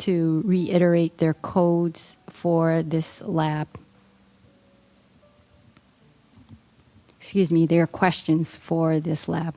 to reiterate their codes for this lab. Excuse me, their questions for this lab.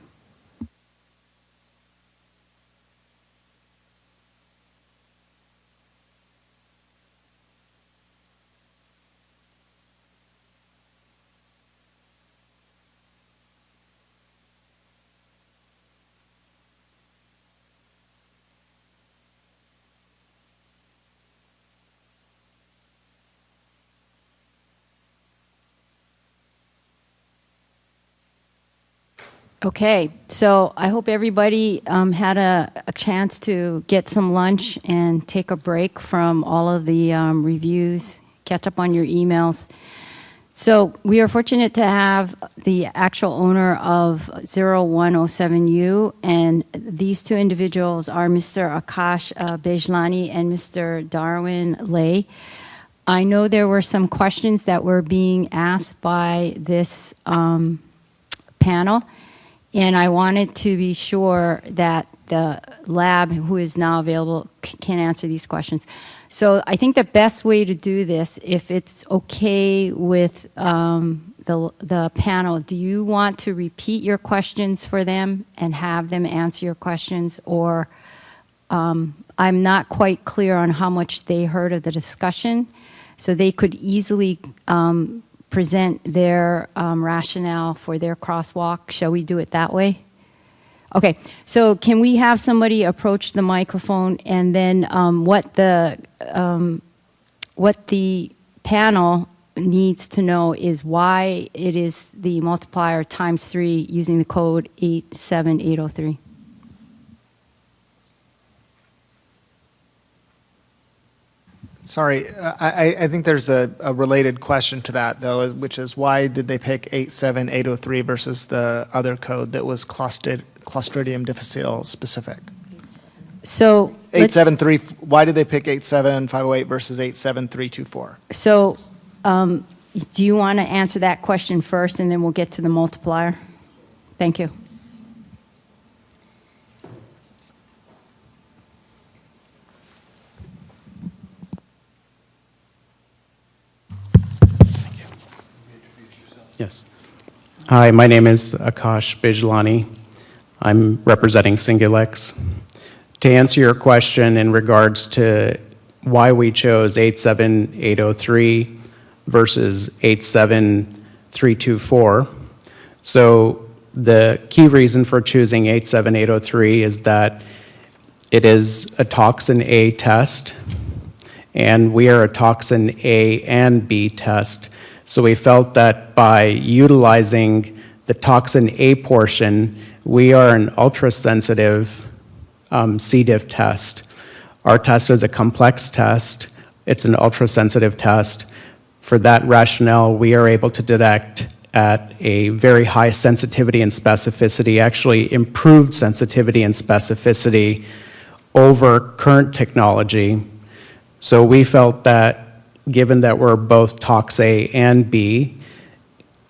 Okay, so I hope everybody had a chance to get some lunch and take a break from all of the reviews, catch up on your emails. So we are fortunate to have the actual owner of 0107U, and these two individuals are Mr. Akash Bejlani and Mr. Darren Lee. I know there were some questions that were being asked by this panel, and I wanted to be sure that the lab, who is now available, can answer these questions. So I think the best way to do this, if it's okay with the panel, do you want to repeat your questions for them and have them answer your questions? Or I'm not quite clear on how much they heard of the discussion, so they could easily present their rationale for their crosswalk. Shall we do it that way? Okay, so can we have somebody approach the microphone, and then what the panel needs to know is why it is the multiplier times 3 using the code 87803. Sorry, I think there's a related question to that, though, which is why did they pick 87803 versus the other code that was Clostridium difficile specific? So 873, why did they pick 87508 versus 87324? So do you want to answer that question first, and then we'll get to the multiplier? Thank you. Yes. Hi, my name is Akash Bejlani. I'm representing Singulex. To answer your question in regards to why we chose 87803 versus 87324, so the key reason for choosing 87803 is that it is a toxin A test, and we are a toxin A and B test. So we felt that by utilizing the toxin A portion, we are an ultra-sensitive C. diff test. Our test is a complex test. It's an ultra-sensitive test. For that rationale, we are able to detect at a very high sensitivity and specificity, actually improved sensitivity and specificity over current technology. So we felt that given that we're both tox A and B,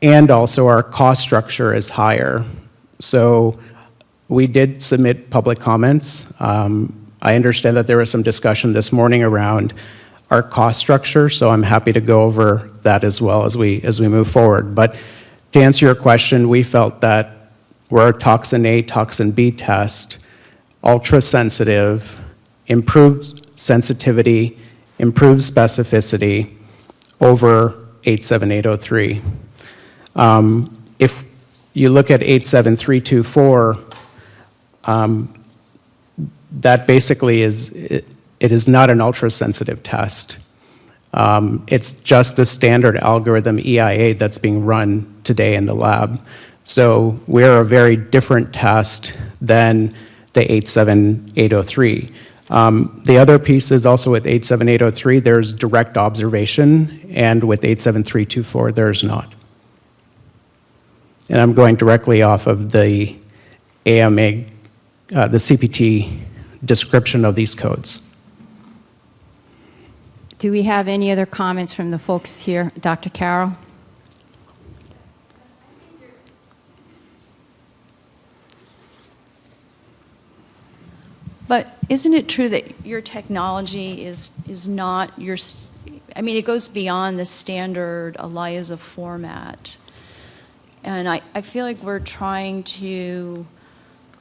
and also our cost structure is higher. So we did submit public comments. I understand that there was some discussion this morning around our cost structure, so I'm happy to go over that as well as we move forward. But to answer your question, we felt that we're a toxin A, toxin B test, ultra-sensitive, improved sensitivity, improved specificity over 87803. If you look at 87324, that basically it is not an ultra-sensitive test. It's just the standard algorithm EIA that's being run today in the lab. So we're a very different test than the 87803. The other piece is also with 87803, there's direct observation, and with 87324, there's not. And I'm going directly off of the AMA, the CPT description of these codes. Do we have any other comments from the folks here? Dr. Carroll? But isn't it true that your technology is not your, I mean, it goes beyond the standard ELISA format. And I feel like we're trying to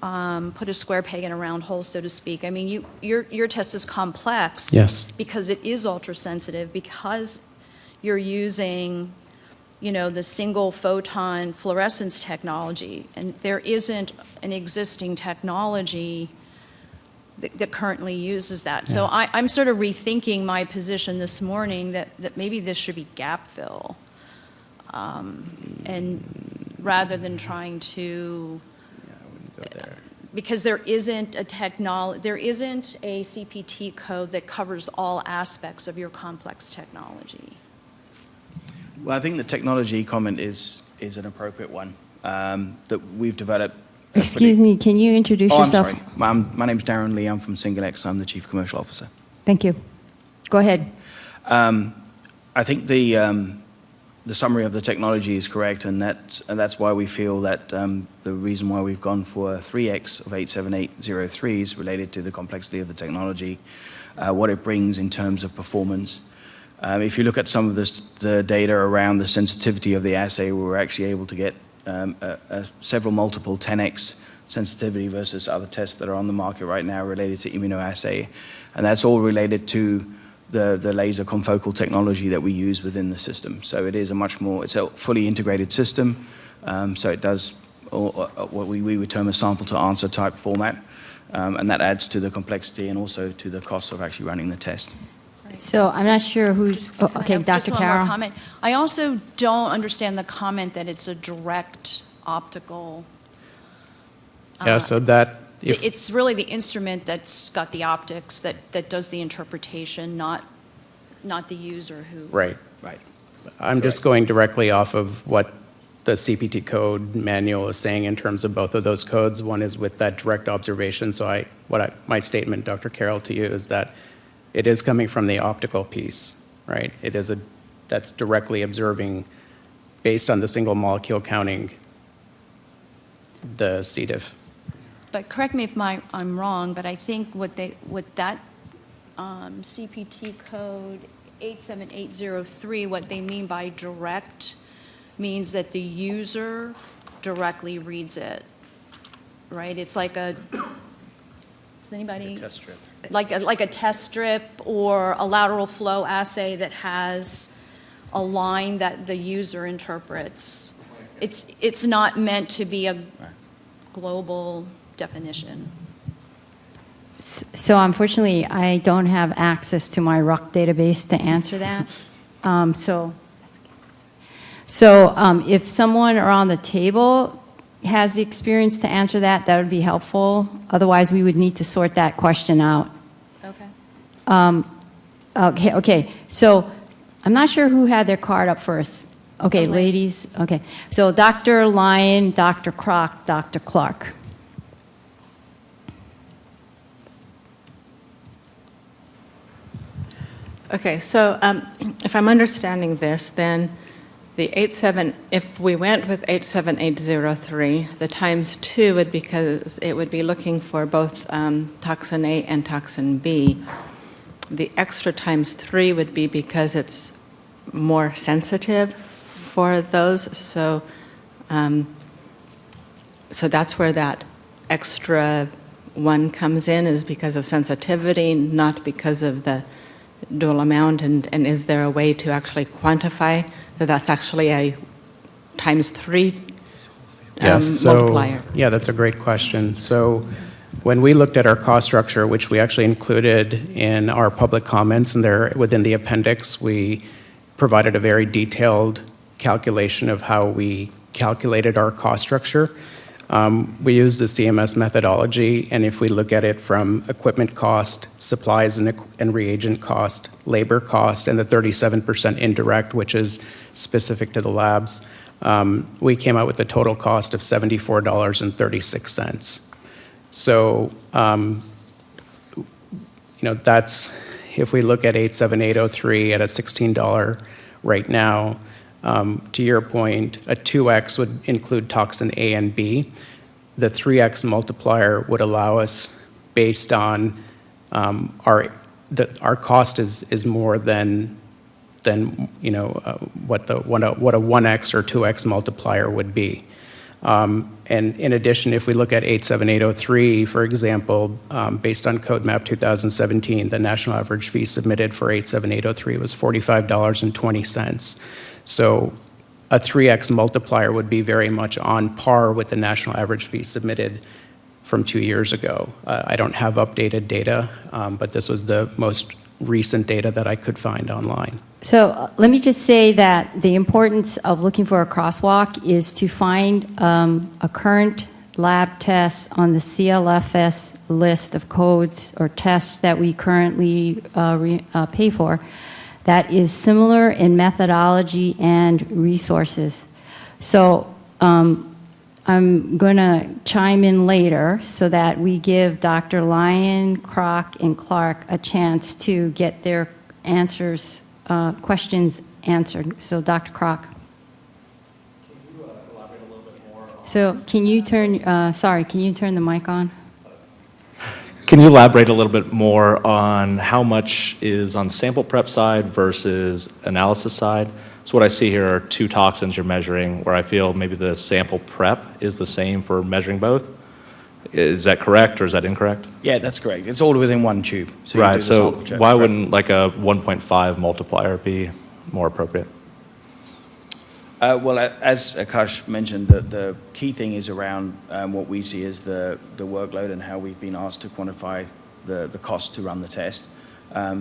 put a square peg in a round hole, so to speak. I mean, your test is complex. Yes. Because it is ultrasensitive, because you're using, you know, the single photon fluorescence technology, and there isn't an existing technology that currently uses that. So I'm sort of rethinking my position this morning that maybe this should be gap fill. And rather than trying to, because there isn't a CPT code that covers all aspects of your complex technology. Well, I think the technology comment is an appropriate one that we've developed. Excuse me, can you introduce yourself? I'm sorry. My name's Darren Lee. I'm from SingleX. I'm the Chief Commercial Officer. Thank you. Go ahead. I think the summary of the technology is correct, and that's why we feel that the reason why we've gone for 3x of 87803 is related to the complexity of the technology, what it brings in terms of performance. If you look at some of the data around the sensitivity of the assay, we were actually able to get several multiple 10x sensitivity versus other tests that are on the market right now related to immunoassay. And that's all related to the laser confocal technology that we use within the system. So it is it's a fully integrated system. So it does what we would term a sample to answer type format. And that adds to the complexity and also to the cost of actually running the test. So I'm not sure who's, okay, Dr. Just one more Taro. comment. I also don't understand the comment that it's a direct optical. Yeah, so that, if, It's really the instrument that's got the optics that does the interpretation, not the user who. right. Right. I'm just going directly off of what the CPT code manual is saying in terms of both of those codes. One is with that direct observation. So my statement, Dr. Carroll, to you is that it is coming from the optical piece, right? That's directly observing based on the single molecule counting the C. diff. But correct me if I'm wrong, but I think what that CPT code 87803, what they mean by direct means that the user directly reads it, right? It's like does anybody? Test strip. Like a test strip or a lateral flow assay that has a line that the user interprets. It's not meant to be a global definition. So unfortunately, I don't have access to my RUC database to answer that. So if someone around the table has the experience to answer that, that would be helpful. Otherwise, we would need to sort that question out. Okay. Okay. So I'm not sure who had their card up first. Okay, Lynn. ladies. Okay. So Dr. Lyon, Dr. Crock, Dr. Clark. Okay, so if I'm understanding this, then if we went with 87803, the ×2 would because it would be looking for both toxin A and toxin B. The extra ×3 would be because it's more sensitive for those. So that's where that extra one comes in, is because of sensitivity, not because of the dual amount. And is there a way to actually quantify that that's actually a ×3 multiplier? Yeah, that's a great question. So when we looked at our cost structure, which we actually included in our public comments, and there within the appendix, we provided a very detailed calculation of how we calculated our cost structure. We use the CMS methodology, and if we look at it from equipment cost, supplies and reagent cost, labor cost, and the 37% indirect, which is specific to the labs, we came out with a total cost of $74.36. So, that's, if we look at 87803 at a $16 right now, to your point, a 2x would include toxin A and B. The 3x multiplier would allow us, based on our cost is more than what a 1x or 2x multiplier would be. And in addition, if we look at 87803, for example, based on Code Map 2017, the national average fee submitted for 87803 was $45.20. So a 3x multiplier would be very much on par with the national average fee submitted from 2 years ago. I don't have updated data, but this was the most recent data that I could find online. So let me just say that the importance of looking for a crosswalk is to find a current lab test on the CLFS list of codes or tests that we currently pay for that is similar in methodology and resources. So I'm going to chime in later so that we give Dr. Lyon, Crock, and Clark a chance to get their answers, questions answered. So Dr. Crock. Can you elaborate a little bit more? So can you turn the mic on? Can you elaborate a little bit more on how much is on sample prep side versus analysis side? So what I see here are two toxins you're measuring, where I feel maybe the sample prep is the same for measuring both. Is that correct or is that incorrect? Yeah, that's correct. It's all within one tube. So you do Right, the so sample check why prep. wouldn't like a 1.5 multiplier be more appropriate? Well, as Akash mentioned, the key thing is around what we see as the workload and how we've been asked to quantify the cost to run the test.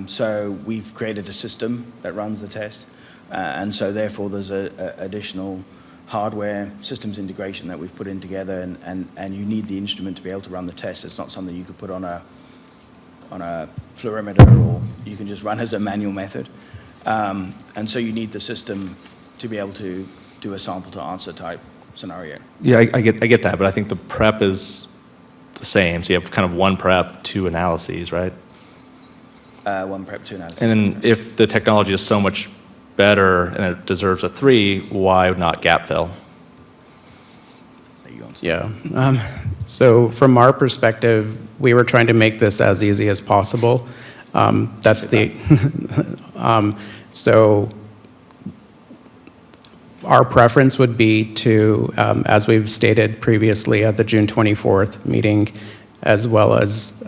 So we've created a system that runs the test, and so therefore there's a additional hardware systems integration that we've put in together, and you need the instrument to be able to run the test. It's not something you could put on a fluorimeter, or you can just run as a manual method. And so you need the system to be able to do a sample to answer type scenario. Yeah, I get that, but I think the prep is the same. So you have kind of one prep, two analyses, right? One prep, two analysis. And then if the technology is so much better and it deserves a 3, why not gap fill? Yeah. So from our perspective, we were trying to make this as easy as possible. That's the so our preference would be to, as we've stated previously at the June 24th meeting, as well as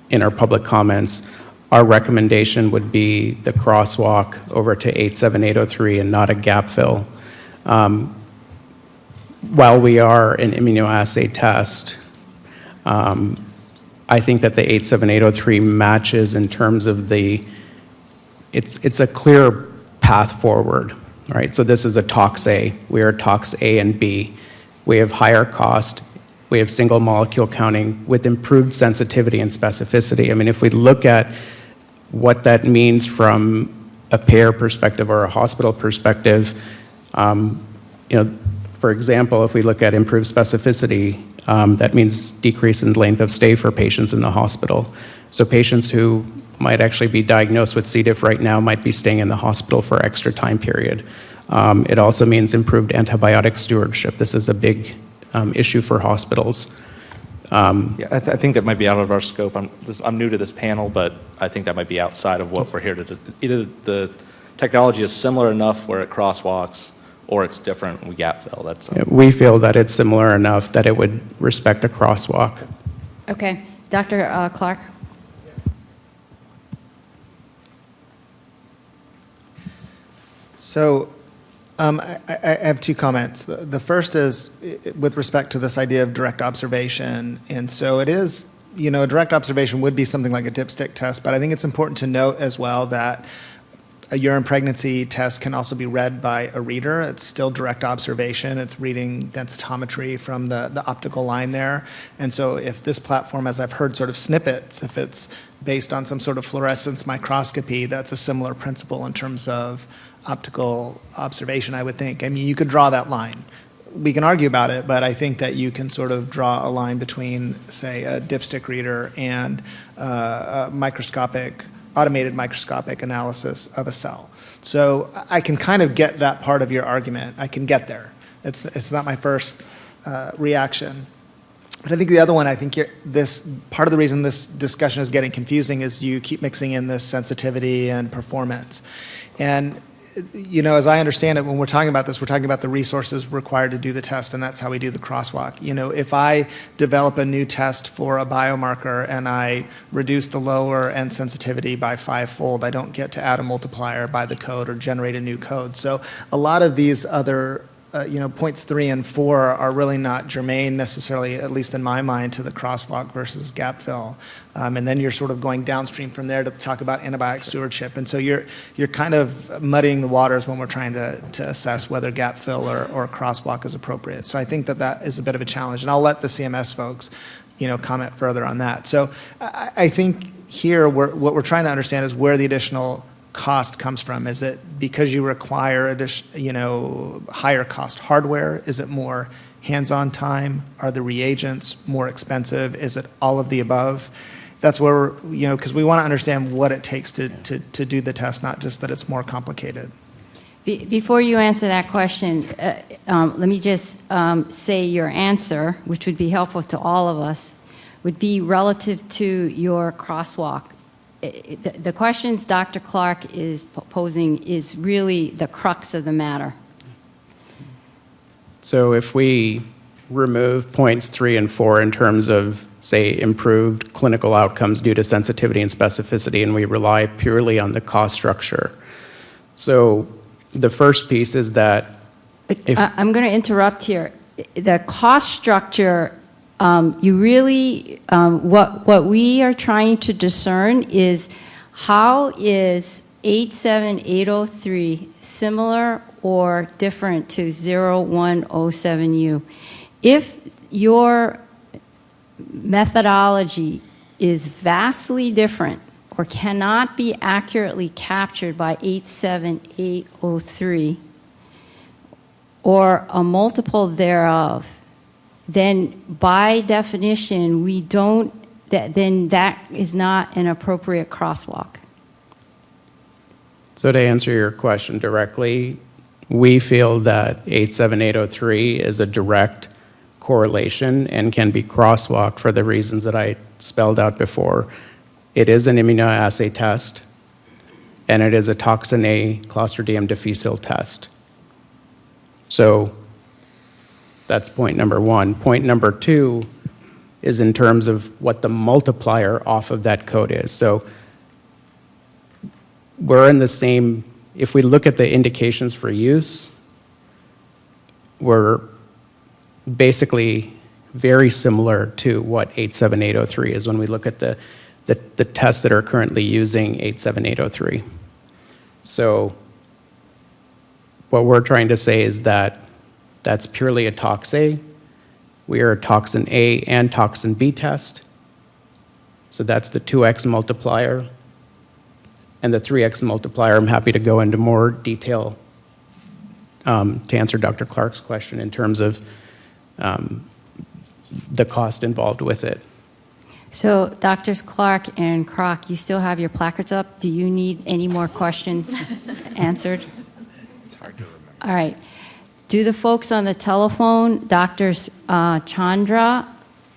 in our public comments, our recommendation would be the crosswalk over to 87803 and not a gap fill. While we are an immunoassay test, I think that the 87803 matches in terms of it's a clear path forward, right? So this is a tox A. We are tox A and B. We have higher cost. We have single molecule counting with improved sensitivity and specificity. I mean, if we look at what that means from a payer perspective or a hospital perspective, for example, if we look at improved specificity, that means decrease in length of stay for patients in the hospital. So patients who might actually be diagnosed with C. diff right now might be staying in the hospital for extra time period. It also means improved antibiotic stewardship. This is a big issue for hospitals. Yeah, I think that might be out of our scope. I'm new to this panel, but I think that might be outside of what we're here to do. Either the technology is similar enough where it crosswalks, or it's different and we gap fill. We feel that it's similar enough that it would respect a crosswalk. Okay. Dr. Clark? So I have two comments. The first is with respect to this idea of direct observation. And so it is, a direct observation would be something like a dipstick test, but I think it's important to note as well that a urine pregnancy test can also be read by a reader. It's still direct observation. It's reading densitometry from the optical line there. And so if this platform, as I've heard sort of snippets, if it's based on some sort of fluorescence microscopy, that's a similar principle in terms of optical observation, I would think. I mean, you could draw that line. We can argue about it, but I think that you can sort of draw a line between, say, a dipstick reader and a automated microscopic analysis of a cell. So I can kind of get that part of your argument. I can get there. It's not my first reaction. But I think the other one, I think this part of the reason this discussion is getting confusing is you keep mixing in this sensitivity and performance. And, you know, as I understand it, when we're talking about this, we're talking about the resources required to do the test, and that's how we do the crosswalk. You know, if I develop a new test for a biomarker and I reduce the lower end sensitivity by 5-fold, I don't get to add a multiplier by the code or generate a new code. So a lot of these other you know, points 3 and 4 are really not germane necessarily, at least in my mind, to the crosswalk versus gap fill. And then you're sort of going downstream from there to talk about antibiotic stewardship. And so you're kind of muddying the waters when we're trying to assess whether gap fill or crosswalk is appropriate. So I think that is a bit of a challenge. And I'll let the CMS folks, you know, comment further on that. So I think here what we're trying to understand is where the additional cost comes from. Is it because you require you know, higher cost hardware? Is it more hands-on time? Are the reagents more expensive? Is it all of the above? That's where we're, you know, because we want to understand what it takes to do the test, not just that it's more complicated. Before you answer that question, let me just say your answer, which would be helpful to all of us, would be relative to your crosswalk. The questions Dr. Clark is posing is really the crux of the matter. So if we remove points 3 and 4 in terms of, say, improved clinical outcomes due to sensitivity and specificity, and we rely purely on the cost structure. So the first piece is that if I'm going to interrupt here. The cost structure, you really, what we are trying to discern is how is 87803 similar or different to 0107U? If your methodology is vastly different or cannot be accurately captured by 87803 or a multiple thereof, then by definition, then that is not an appropriate crosswalk. So to answer your question directly, we feel that 87803 is a direct correlation and can be crosswalked for the reasons that I spelled out before. It is an immunoassay test, and it is a toxin A Clostridium difficile test. So that's point number 1. Point number 2 is in terms of what the multiplier off of that code is. So we're in the same, if we look at the indications for use, we're basically very similar to what 87803 is when we look at the tests that are currently using 87803. So what we're trying to say is that that's purely a tox A. We are a toxin A and toxin B test. So that's the 2x multiplier. And the 3x multiplier, I'm happy to go into more detail to answer Dr. Clark's question in terms of the cost involved with it. So Drs. Clark and Crock, you still have your placards up. Do you need any more questions answered? It's hard to remember. All right. Do the folks on the telephone, Drs. Chandra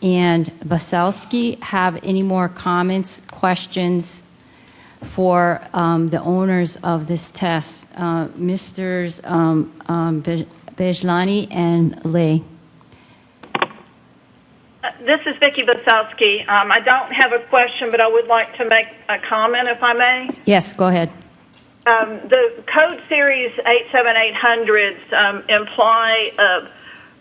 and Baselski, have any more comments, questions for the owners of this test, Mrs. Bejlani and Lee? This is Vicki Baselski. I don't have a question, but I would like to make a comment, if I may. Yes, go ahead. The code series 87800s imply a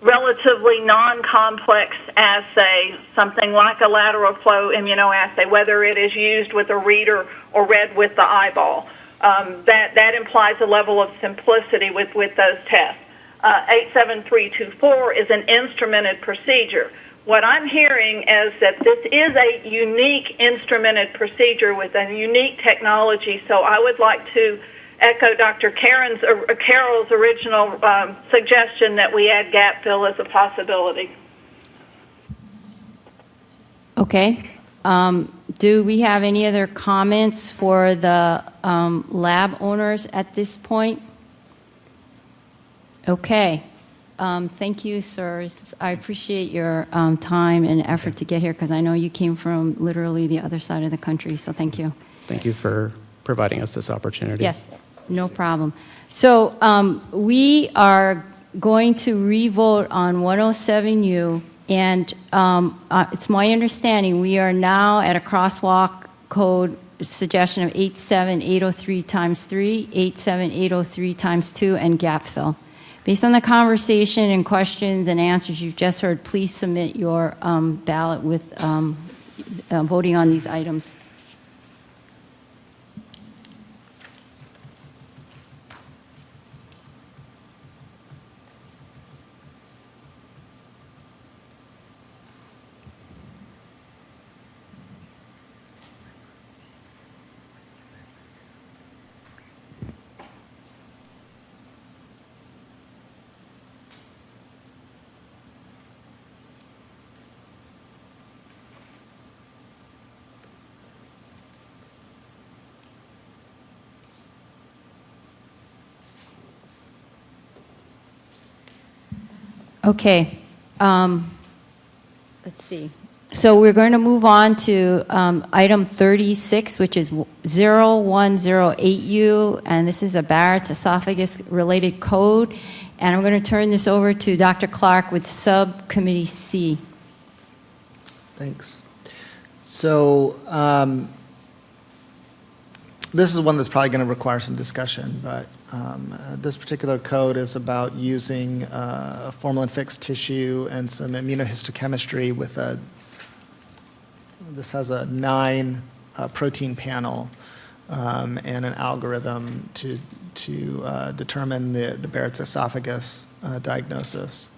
relatively non-complex assay, something like a lateral flow immunoassay, whether it is used with a reader or read with the eyeball. That implies a level of simplicity with those tests. 87324 is an instrumented procedure. What I'm hearing is that this is a unique instrumented procedure with a unique technology, so I would like to echo Dr. Carroll's original suggestion that we add gap fill as a possibility. Okay. Do we have any other comments for the lab owners at this point? Okay. Thank you, sirs. I appreciate your time and effort to get here, because I know you came from literally the other side of the country, so thank you. Thank you for providing us this opportunity. Yes, no problem. So we are going to re-vote on 107U, and it's my understanding we are now at a crosswalk code suggestion of 87803 times 3, 87803 times 2, and gap fill. Based on the conversation and questions and answers you've just heard, please submit your ballot with voting on these items. Okay. Let's see. So we're going to move on to item 36, which is 0108U, and this is a Barrett's esophagus-related code. And I'm going to turn this over to Dr. Clark with Subcommittee C. Thanks. So this is one that's probably going to require some discussion, but this particular code is about using formalin-fixed tissue and some immunohistochemistry with this has a 9 protein panel and an algorithm to determine the Barrett's esophagus diagnosis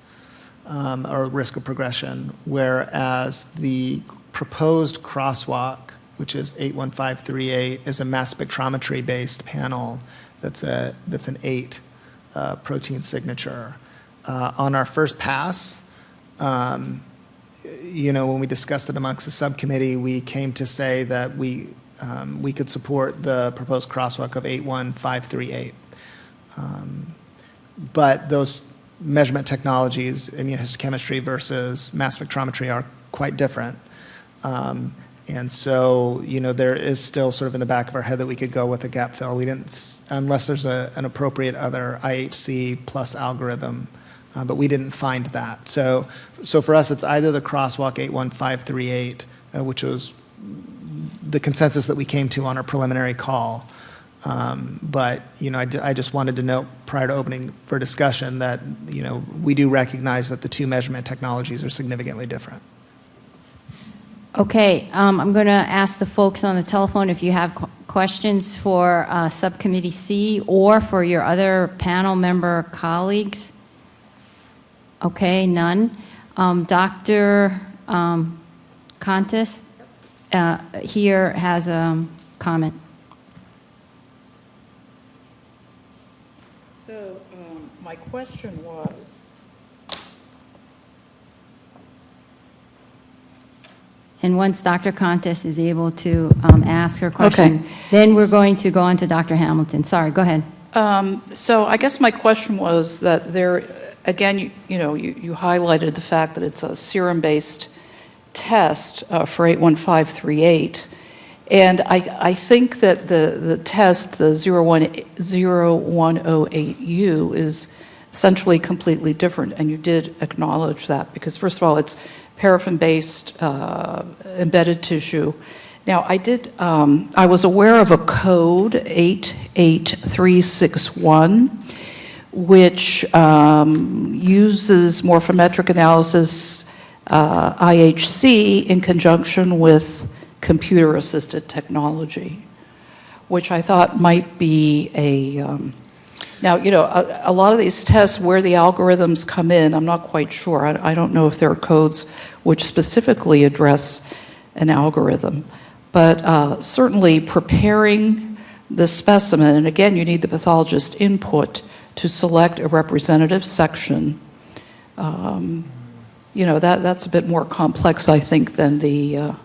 or risk of progression, whereas the proposed crosswalk, which is 81538, is a mass spectrometry-based panel that's an 8 protein signature. On our first pass, when we discussed it amongst the subcommittee, we came to say that we could support the proposed crosswalk of 81538. But those measurement technologies, immunohistochemistry versus mass spectrometry, are quite different. And so, there is still sort of in the back of our head that we could go with a gap fill. We didn't, unless there's an appropriate other IHC plus algorithm, but we didn't find that. So for us, it's either the crosswalk 81538, which was the consensus that we came to on our preliminary call. But, I just wanted to note prior to opening for discussion that, we do recognize that the two measurement technologies are significantly different. Okay, I'm going to ask the folks on the telephone if you have questions for Subcommittee C or for your other panel member colleagues. Okay, none. Dr. Contis here has a comment. So my question was, And once Dr. Contis is able to ask her question, Okay. then we're going to go on to Dr. Hamilton. Sorry, go ahead. so I guess my question was that there, again, you highlighted the fact that it's a serum-based test for 81538. And I think that the test, the 0108U, is essentially completely different. And you did acknowledge that because, first of all, it's paraffin-based embedded tissue. Now, I was aware of a code, 88361, which uses morphometric analysis, IHC, in conjunction with computer-assisted technology, which I thought might be now, a lot of these tests where the algorithms come in, I'm not quite sure. I don't know if there are codes which specifically address an algorithm. But certainly preparing the specimen, and again, you need the pathologist input to select a representative section. That's a bit more complex, I think, than the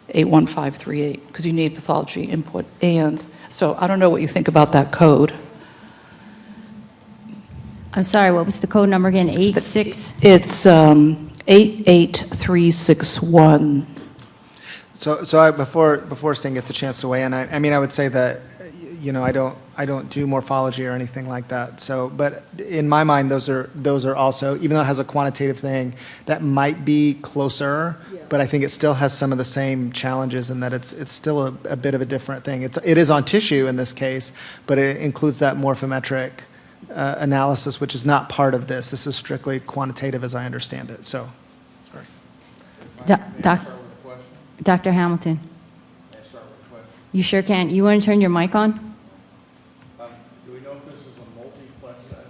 81538, because you need pathology input. And so I don't know what you think about that code. I'm sorry, what was the code number again? 86? It's 88361. Before Sting gets a chance to weigh in, I mean, I would say that, you know, I don't do morphology or anything like that. So, but in my mind, those are also, even though it has a quantitative thing, that might be closer, but I think it still has some of the same challenges in that it's still a bit of a different thing. It is on tissue in this case, but it includes that morphometric analysis, which is not part of this. This is strictly quantitative, as I understand it. So, sorry. Dr. Hamilton. You sure can. You want to turn your mic on? Do we know if this is a multiplex assay?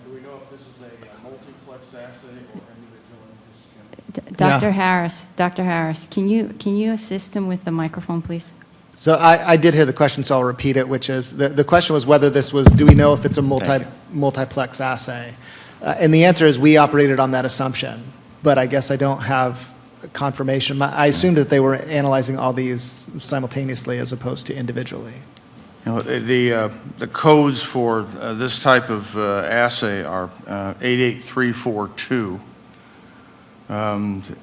Do we know if this is a multiplex assay or individual histochemistry? Dr. Harris, can you assist him with the microphone, please? So I did hear the question, so I'll repeat it, which is, the question was whether this was, do we know if it's a multiplex assay? And the answer is we operated on that assumption, but I guess I don't have confirmation. I assumed that they were analyzing all these simultaneously as opposed to individually. You know, the codes for this type of assay are 88342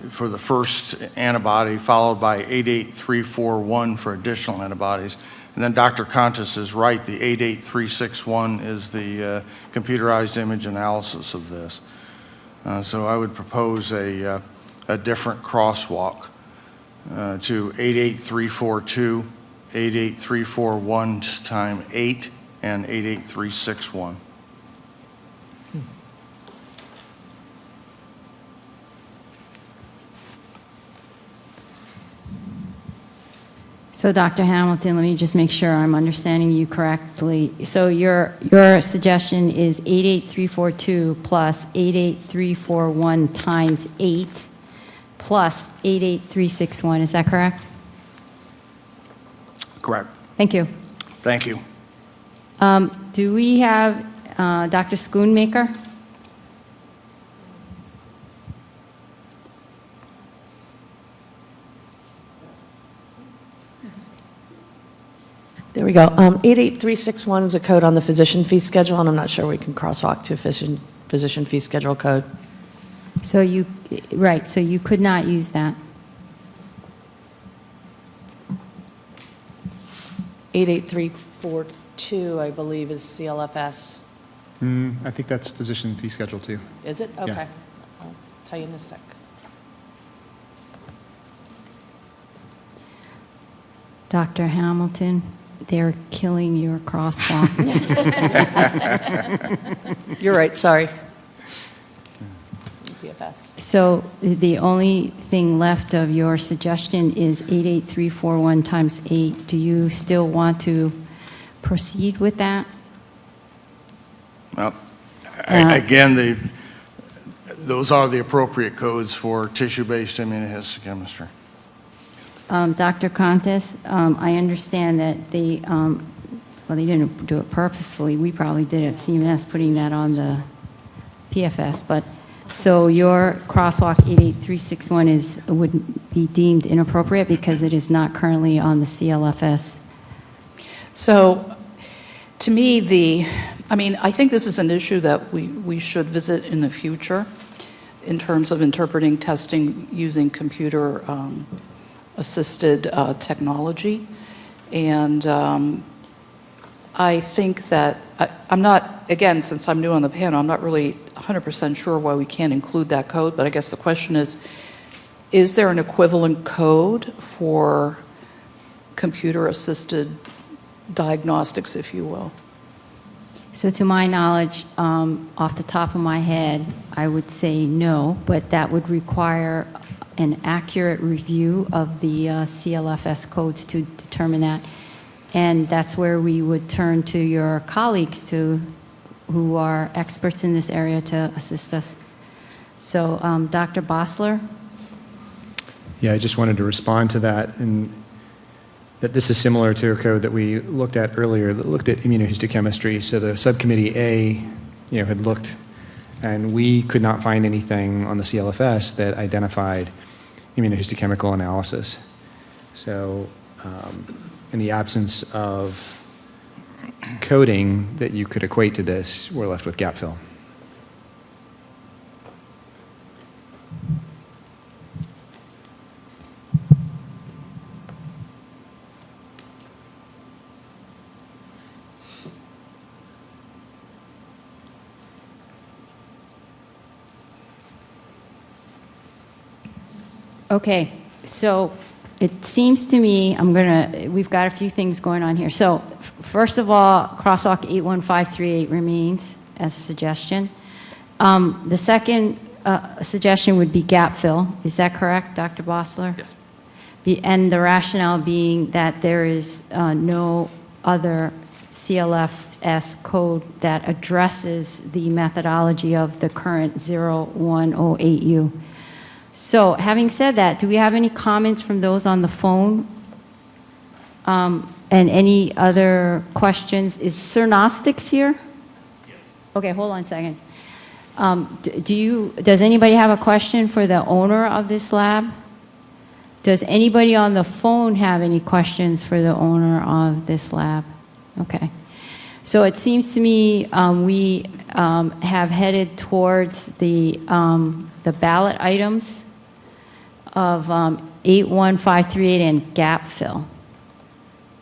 for the first antibody, followed by 88341 for additional antibodies. And then Dr. Contis is right, the 88361 is the computerized image analysis of this. So I would propose a different crosswalk to 88342, 88341 times 8, and 88361. So, Dr. Hamilton, let me just make sure I'm understanding you correctly. So your suggestion is 88342 plus 88341 times 8 plus 88361. Is that correct? Correct. Thank you. Thank you. Do we have Dr. Schoonmaker? There we go. 88361 is a code on the physician fee schedule, and I'm not sure we can crosswalk to physician fee schedule code. So right, so you could not use that. 88342, I believe, is CLFS. I think that's physician fee schedule too. Is it? Okay. Yeah. I'll tell you in a sec. Dr. Hamilton, they're killing your crosswalk. You're right, sorry. PFS. So the only thing left of your suggestion is 88341 times 8. Do you still want to proceed with that? Well, again, those are the appropriate codes for tissue-based immunohistochemistry. Dr. Contis, I understand that they didn't do it purposefully. We probably did it at CMS, putting that on the PFS. But so your crosswalk 88361 would be deemed inappropriate because it is not currently on the CLFS. So to me, I think this is an issue that we should visit in the future in terms of interpreting testing using computer assisted technology. And I think that, I'm not, again, since I'm new on the panel, I'm not really 100% sure why we can't include that code, but I guess the question is there an equivalent code for computer assisted diagnostics, if you will? So to my knowledge, off the top of my head, I would say no, but that would require an accurate review of the CLFS codes to determine that. And that's where we would turn to your colleagues who are experts in this area to assist us. So Dr. Bossler? Yeah, I just wanted to respond to that, and that this is similar to a code that we looked at earlier that looked at immunohistochemistry. So the subcommittee A, had looked, and we could not find anything on the CLFS that identified immunohistochemical analysis. So in the absence of coding that you could equate to this, we're left with gap fill. Okay, so it seems to me, we've got a few things going on here. So first of all, crosswalk 81538 remains as a suggestion. The second suggestion would be gap fill. Is that correct, Dr. Bossler? Yes. And the rationale being that there is no other CLFS code that addresses the methodology of the current 0108U. So having said that, do we have any comments from those on the phone? And any other questions? Is Cernostics here? Yes. Okay, hold on a second. Does anybody have a question for the owner of this lab? Does anybody on the phone have any questions for the owner of this lab? Okay. So it seems to me we have headed towards the ballot items of 81538 and gap fill.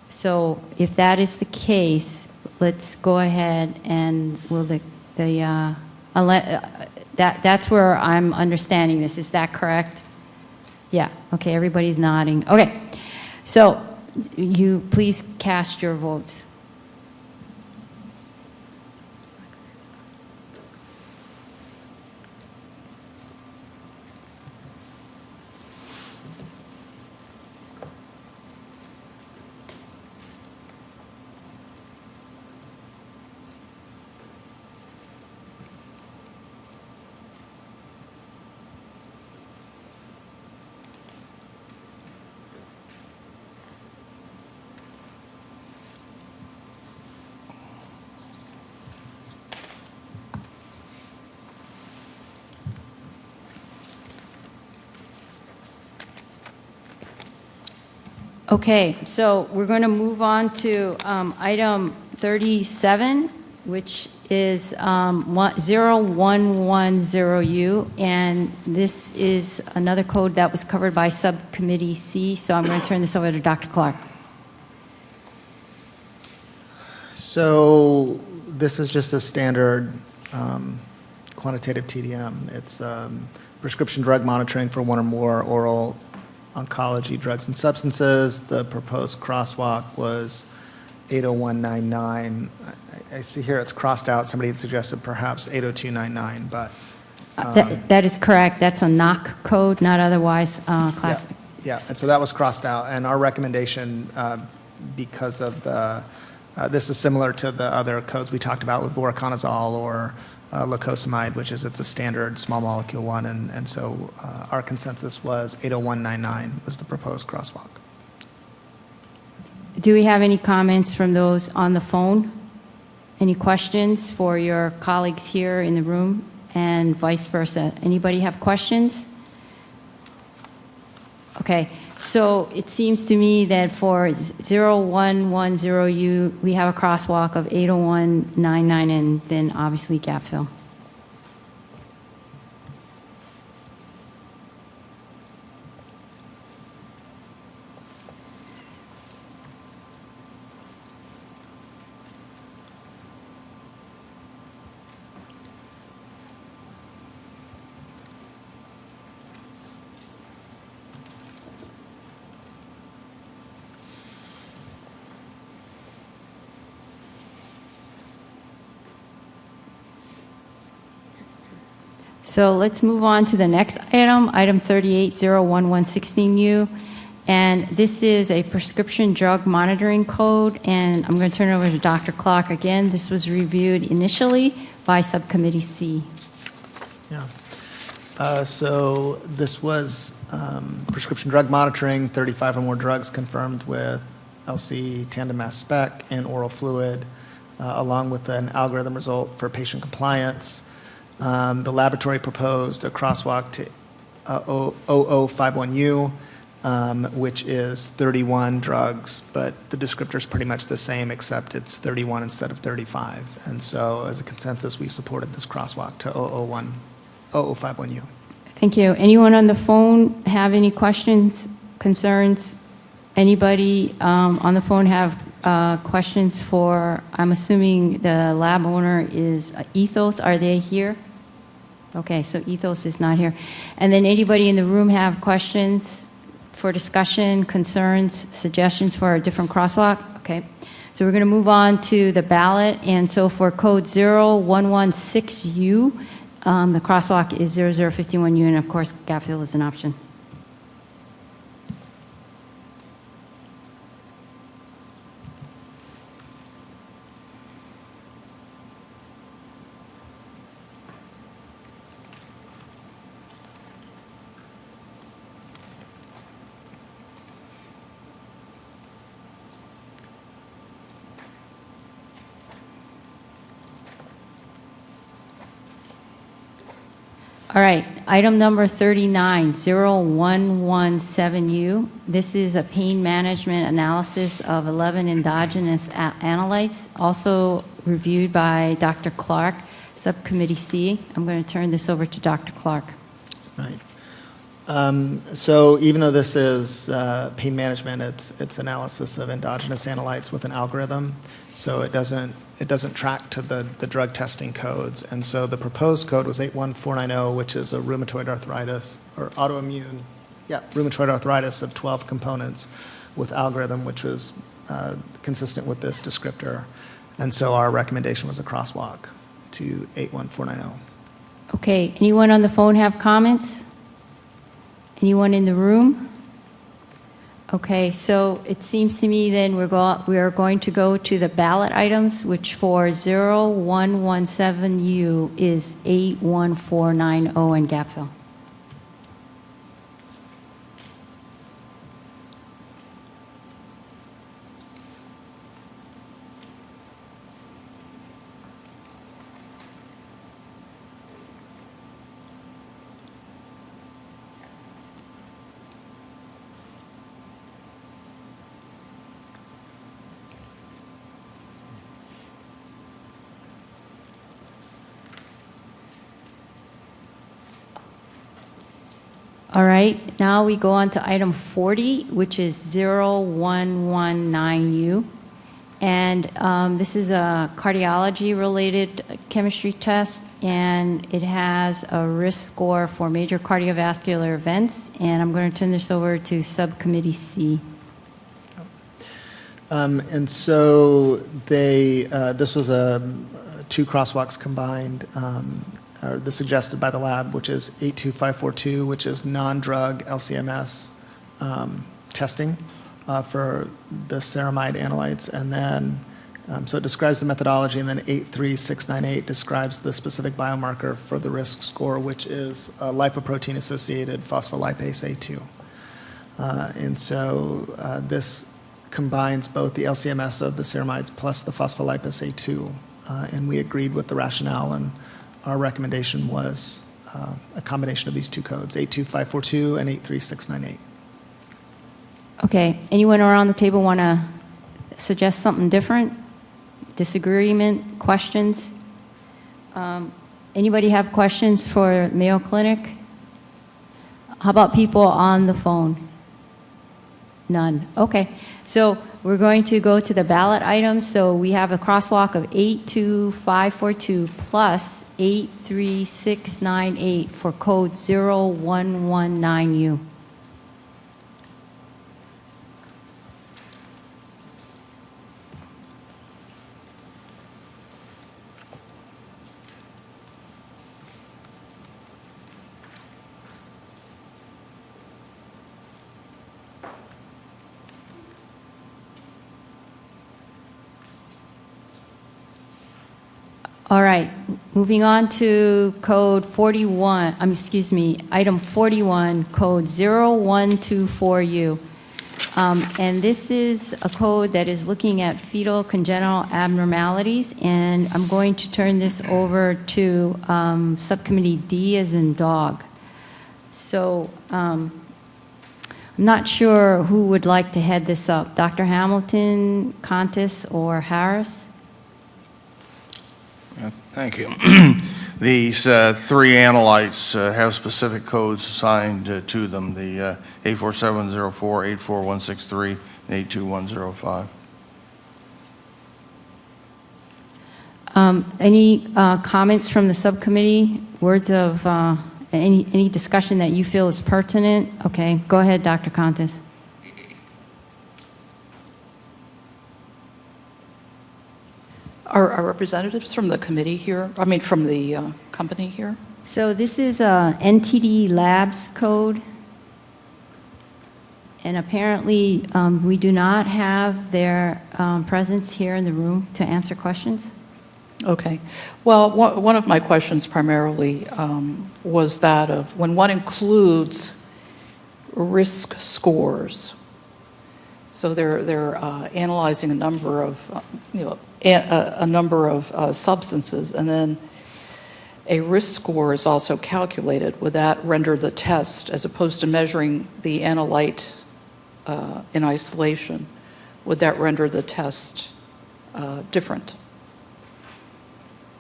So if that is the case, let's go ahead and that's where I'm understanding this. Is that correct? Yeah. Okay, everybody's nodding. Okay. So you please cast your votes. Okay, so we're going to move on to item 37, which is 0110U, and this is another code that was covered by Subcommittee C, so I'm going to turn this over to Dr. Clark. So this is just a standard quantitative TDM. It's prescription drug monitoring for one or more oral oncology drugs and substances. The proposed crosswalk was 80199. I see here it's crossed out. Somebody had suggested perhaps 80299, but that is correct. That's a NOC code, not otherwise classic. Yeah, and so that was crossed out. And our recommendation, because of this is similar to the other codes we talked about with voriconazole or lacosamide, which is it's a standard small molecule one, and so our consensus was 80199 was the proposed crosswalk. Do we have any comments from those on the phone? Any questions for your colleagues here in the room and vice versa? Anybody have questions? Okay, so it seems to me that for 0110U, we have a crosswalk of 80199 and then obviously gap fill. So let's move on to the next item, item 38011116U. And this is a prescription drug monitoring code. And I'm going to turn it over to Dr. Clark again. This was reviewed initially by Subcommittee C. Yeah. So this was prescription drug monitoring, 35 or more drugs confirmed with LC, tandem mass spec, and oral fluid, along with an algorithm result for patient compliance. The laboratory proposed a crosswalk to 0051U. which is 31 drugs, but the descriptor is pretty much the same, except it's 31 instead of 35. And so as a consensus, we supported this crosswalk to 0051U. Thank you. Anyone on the phone have any questions, concerns? Anybody on the phone have questions for, I'm assuming the lab owner is Ethos. Are they here? Okay, so Ethos is not here. And then anybody in the room have questions for discussion, concerns, suggestions for a different crosswalk? Okay. So we're going to move on to the ballot. And so for code 0116U, the crosswalk is 0051U, and of course, gap fill is an option. All right, item number 39, 0117U. This is a pain management analysis of 11 endogenous analytes, also reviewed by Dr. Clark, Subcommittee C. I'm going to turn this over to Dr. Clark. Right. So even though this is pain management, it's analysis of endogenous analytes with an algorithm. So it doesn't track to the drug testing codes. And so the proposed code was 81490, which is a rheumatoid arthritis or autoimmune, rheumatoid arthritis of 12 components with algorithm, which was consistent with this descriptor. And so our recommendation was a crosswalk to 81490. Okay, anyone on the phone have comments? Anyone in the room? Okay, so it seems to me then we are going to go to the ballot items, which for 0117U is 81490 and gap fill. All right, now we go on to item 40, which is 0119U. And this is a cardiology-related chemistry test, and it has a risk score for major cardiovascular events. And I'm going to turn this over to Subcommittee C. And so this was two crosswalks combined, or the suggested by the lab, which is 82542, which is non-drug LCMS testing for the ceramide analytes. And then, so it describes the methodology, and then 83698 describes the specific biomarker for the risk score, which is lipoprotein-associated phospholipase A2. And so this combines both the LCMS of the ceramides plus the phospholipase A2. And we agreed with the rationale, and our recommendation was a combination of these two codes, 82542 and 83698. Okay, anyone around the table want to suggest something different? Disagreement, questions? Anybody have questions for Mayo Clinic? How about people on the phone? None. Okay, so we're going to go to the ballot items. So we have a crosswalk of 82542 plus 83698 for code 0119U. All right, moving on to code 41, item 41, code 0124U. And this is a code that is looking at fetal congenital abnormalities, and I'm going to turn this over to Subcommittee D as in dog. So I'm not sure who would like to head this up, Dr. Hamilton, Contis, or Harris? Thank you. These three analytes have specific codes assigned to them, the 84704, 84163, and 82105. Any comments from the subcommittee? Words of, any discussion that you feel is pertinent? Okay, go ahead, Dr. Contis. Are representatives from the committee here, I mean, from the company here? So this is a NTD Labs code. And apparently, we do not have their presence here in the room to answer questions. Okay. Well, one of my questions primarily was that of when one includes risk scores, so they're analyzing a number of, a number of substances, and then a risk score is also calculated. Would that render the test, as opposed to measuring the analyte in isolation, would that render the test different?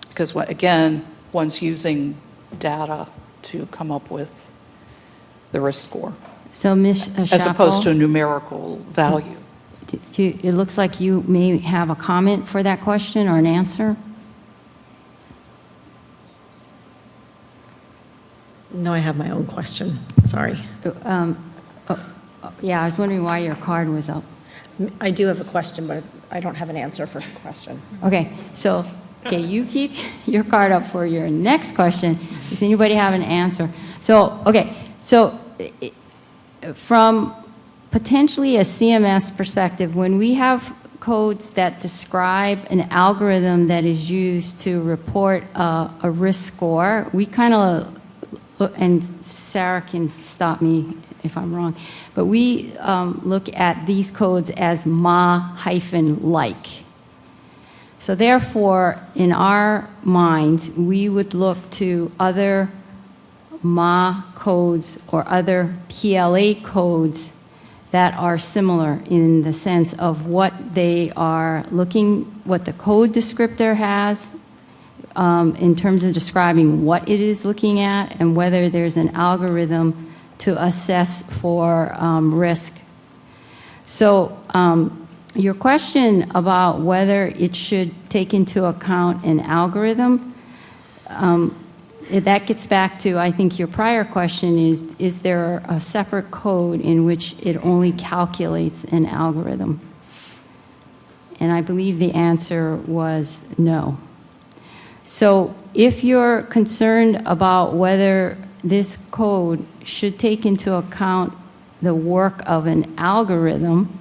Because, again, one's using data to come up with the risk score, So Ms. Chappell, as opposed to a numerical value. it looks like you may have a comment for that question or an answer. No, I have my own question. Sorry. Yeah, I was wondering why your card was up. I do have a question, but I don't have an answer for the question. Okay, so, okay, you keep your card up for your next question. Does anybody have an answer? So, okay, so from potentially a CMS perspective, when we have codes that describe an algorithm that is used to report a risk score, we kind of, and Sarah can stop me if I'm wrong, but we look at these codes as Ma-like. So therefore, in our minds, we would look to other Ma codes or other PLA codes that are similar in the sense of what they are looking, what the code descriptor has in terms of describing what it is looking at and whether there's an algorithm to assess for risk. So your question about whether it should take into account an algorithm, that gets back to, I think, your prior question is there a separate code in which it only calculates an algorithm? And I believe the answer was no. So if you're concerned about whether this code should take into account the work of an algorithm,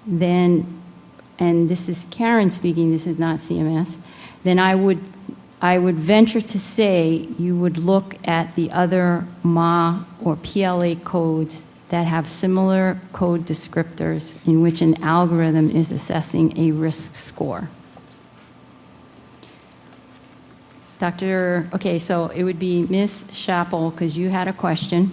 then, and this is Karen speaking, this is not CMS, then I would venture to say you would look at the other Ma or PLA codes that have similar code descriptors in which an algorithm is assessing a risk score. Okay, so it would be Ms. Chappell, because you had a question.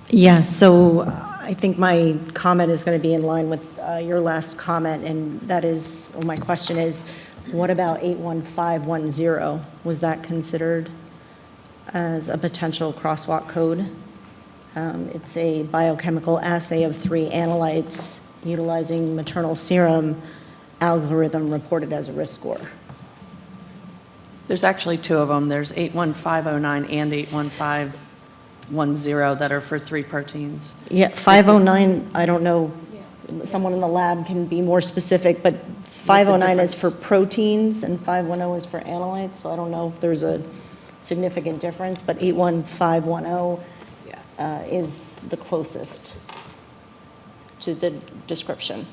Yeah, so I think my comment is going to be in line with your last comment, and that is, or my question is, what about 81510? Was that considered as a potential crosswalk code? It's a biochemical assay of 3 analytes utilizing maternal serum algorithm reported as a risk score. There's actually 2 of them. There's 81509 and 81510 that are for 3 proteins. Yeah, 509, I don't know, someone in the lab can be more specific, but 509 is for proteins and 510 is for analytes, so I don't know if there's a significant difference, but 81510 is the closest to the description.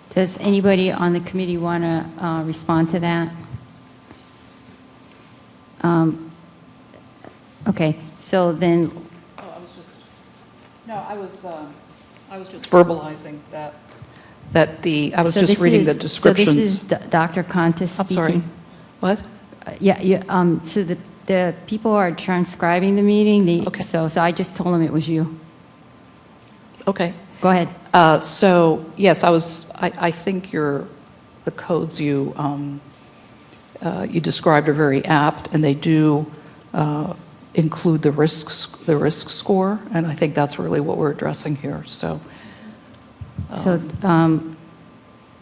Does anybody on the committee want to respond to that? Okay, so then, I was just verbalizing that that I was So just this reading the is- descriptions. So this is Dr. Contis I'm speaking. sorry. What? So the people are transcribing the meeting, Okay. so I just told them it was you. Okay. Go ahead. So, yes, I think the codes you described are very apt, and they do include the risk score, and I think that's really what we're addressing here, so. So,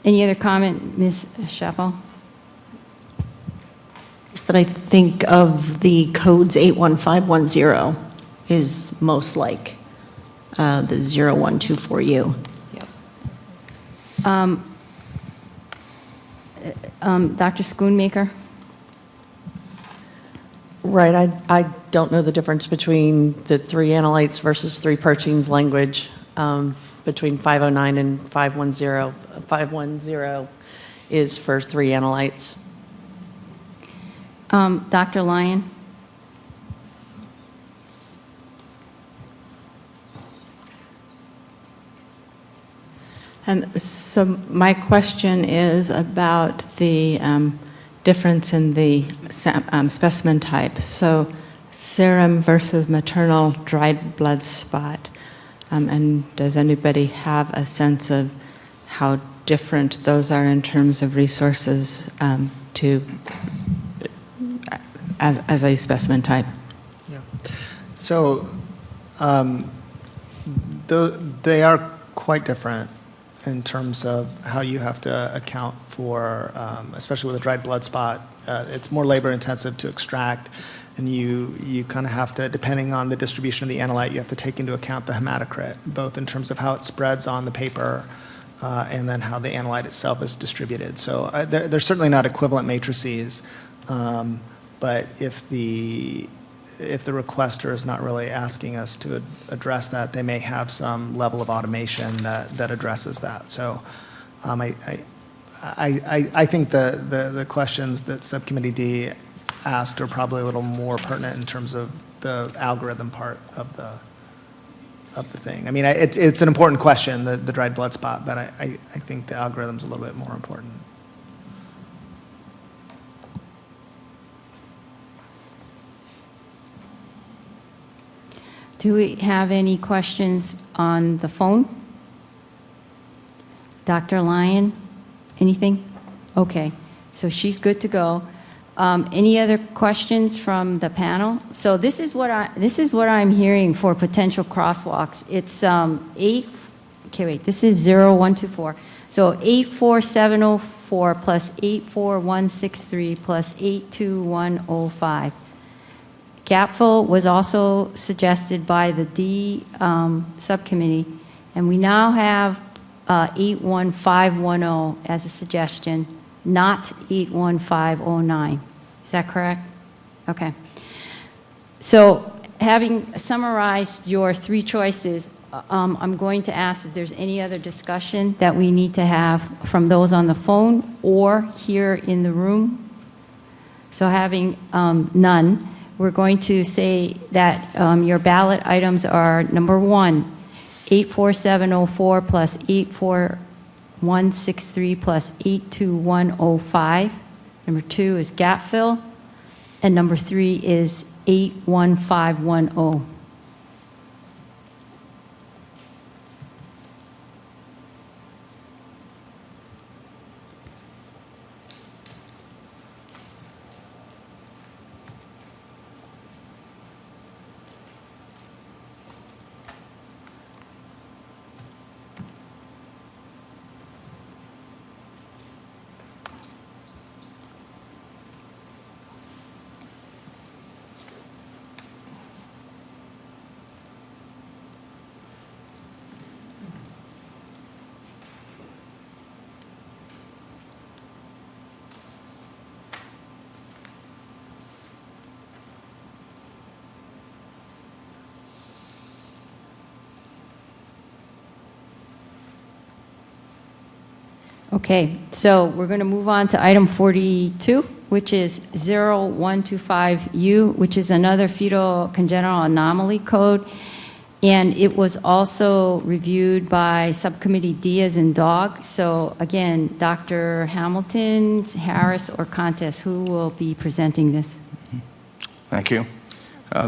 any other comment, Ms. Chappell? Just that I think of the codes 81510 is most like the 0124U. Yes. Dr. Schoonmaker? Right, I don't know the difference between the 3 analytes versus 3 proteins language between 509 and 510. 510 is for 3 analytes. Dr. Lyon? So my question is about the difference in the specimen type. So serum versus maternal dried blood spot. And does anybody have a sense of how different those are in terms of resources as a specimen type? Yeah. So they are quite different in terms of how you have to account for, especially with a dried blood spot. It's more labor intensive to extract, and you kind of have to, depending on the distribution of the analyte, you have to take into account the hematocrit, both in terms of how it spreads on the paper and then how the analyte itself is distributed. So they're certainly not equivalent matrices, but if the requester is not really asking us to address that, they may have some level of automation that addresses that. So I think the questions that Subcommittee D asked are probably a little more pertinent in terms of the algorithm part of the thing. I mean, it's an important question, the dried blood spot, but I think the algorithm's a little bit more important. Do we have any questions on the phone? Dr. Lyon, anything? Okay, so she's good to go. Any other questions from the panel? So this is what I'm hearing for potential crosswalks. It's this is 0124. So 84704 plus 84163 plus 82105. Gapfill was also suggested by the D subcommittee, and we now have 81510 as a suggestion, not 81509. Is that correct? Okay. So having summarized your 3 choices, I'm going to ask if there's any other discussion that we need to have from those on the phone or here in the room. So having none, we're going to say that your ballot items are number 1, 84704 plus 84163 plus 82105. Number 2 is gap fill. And number 3 is 81510. Okay, so we're going to move on to item 42, which is 0125U, which is another fetal congenital anomaly code. And it was also reviewed by Subcommittee D as in dog. So again, Dr. Hamilton, Harris, or Contes, who will be presenting this? Thank you.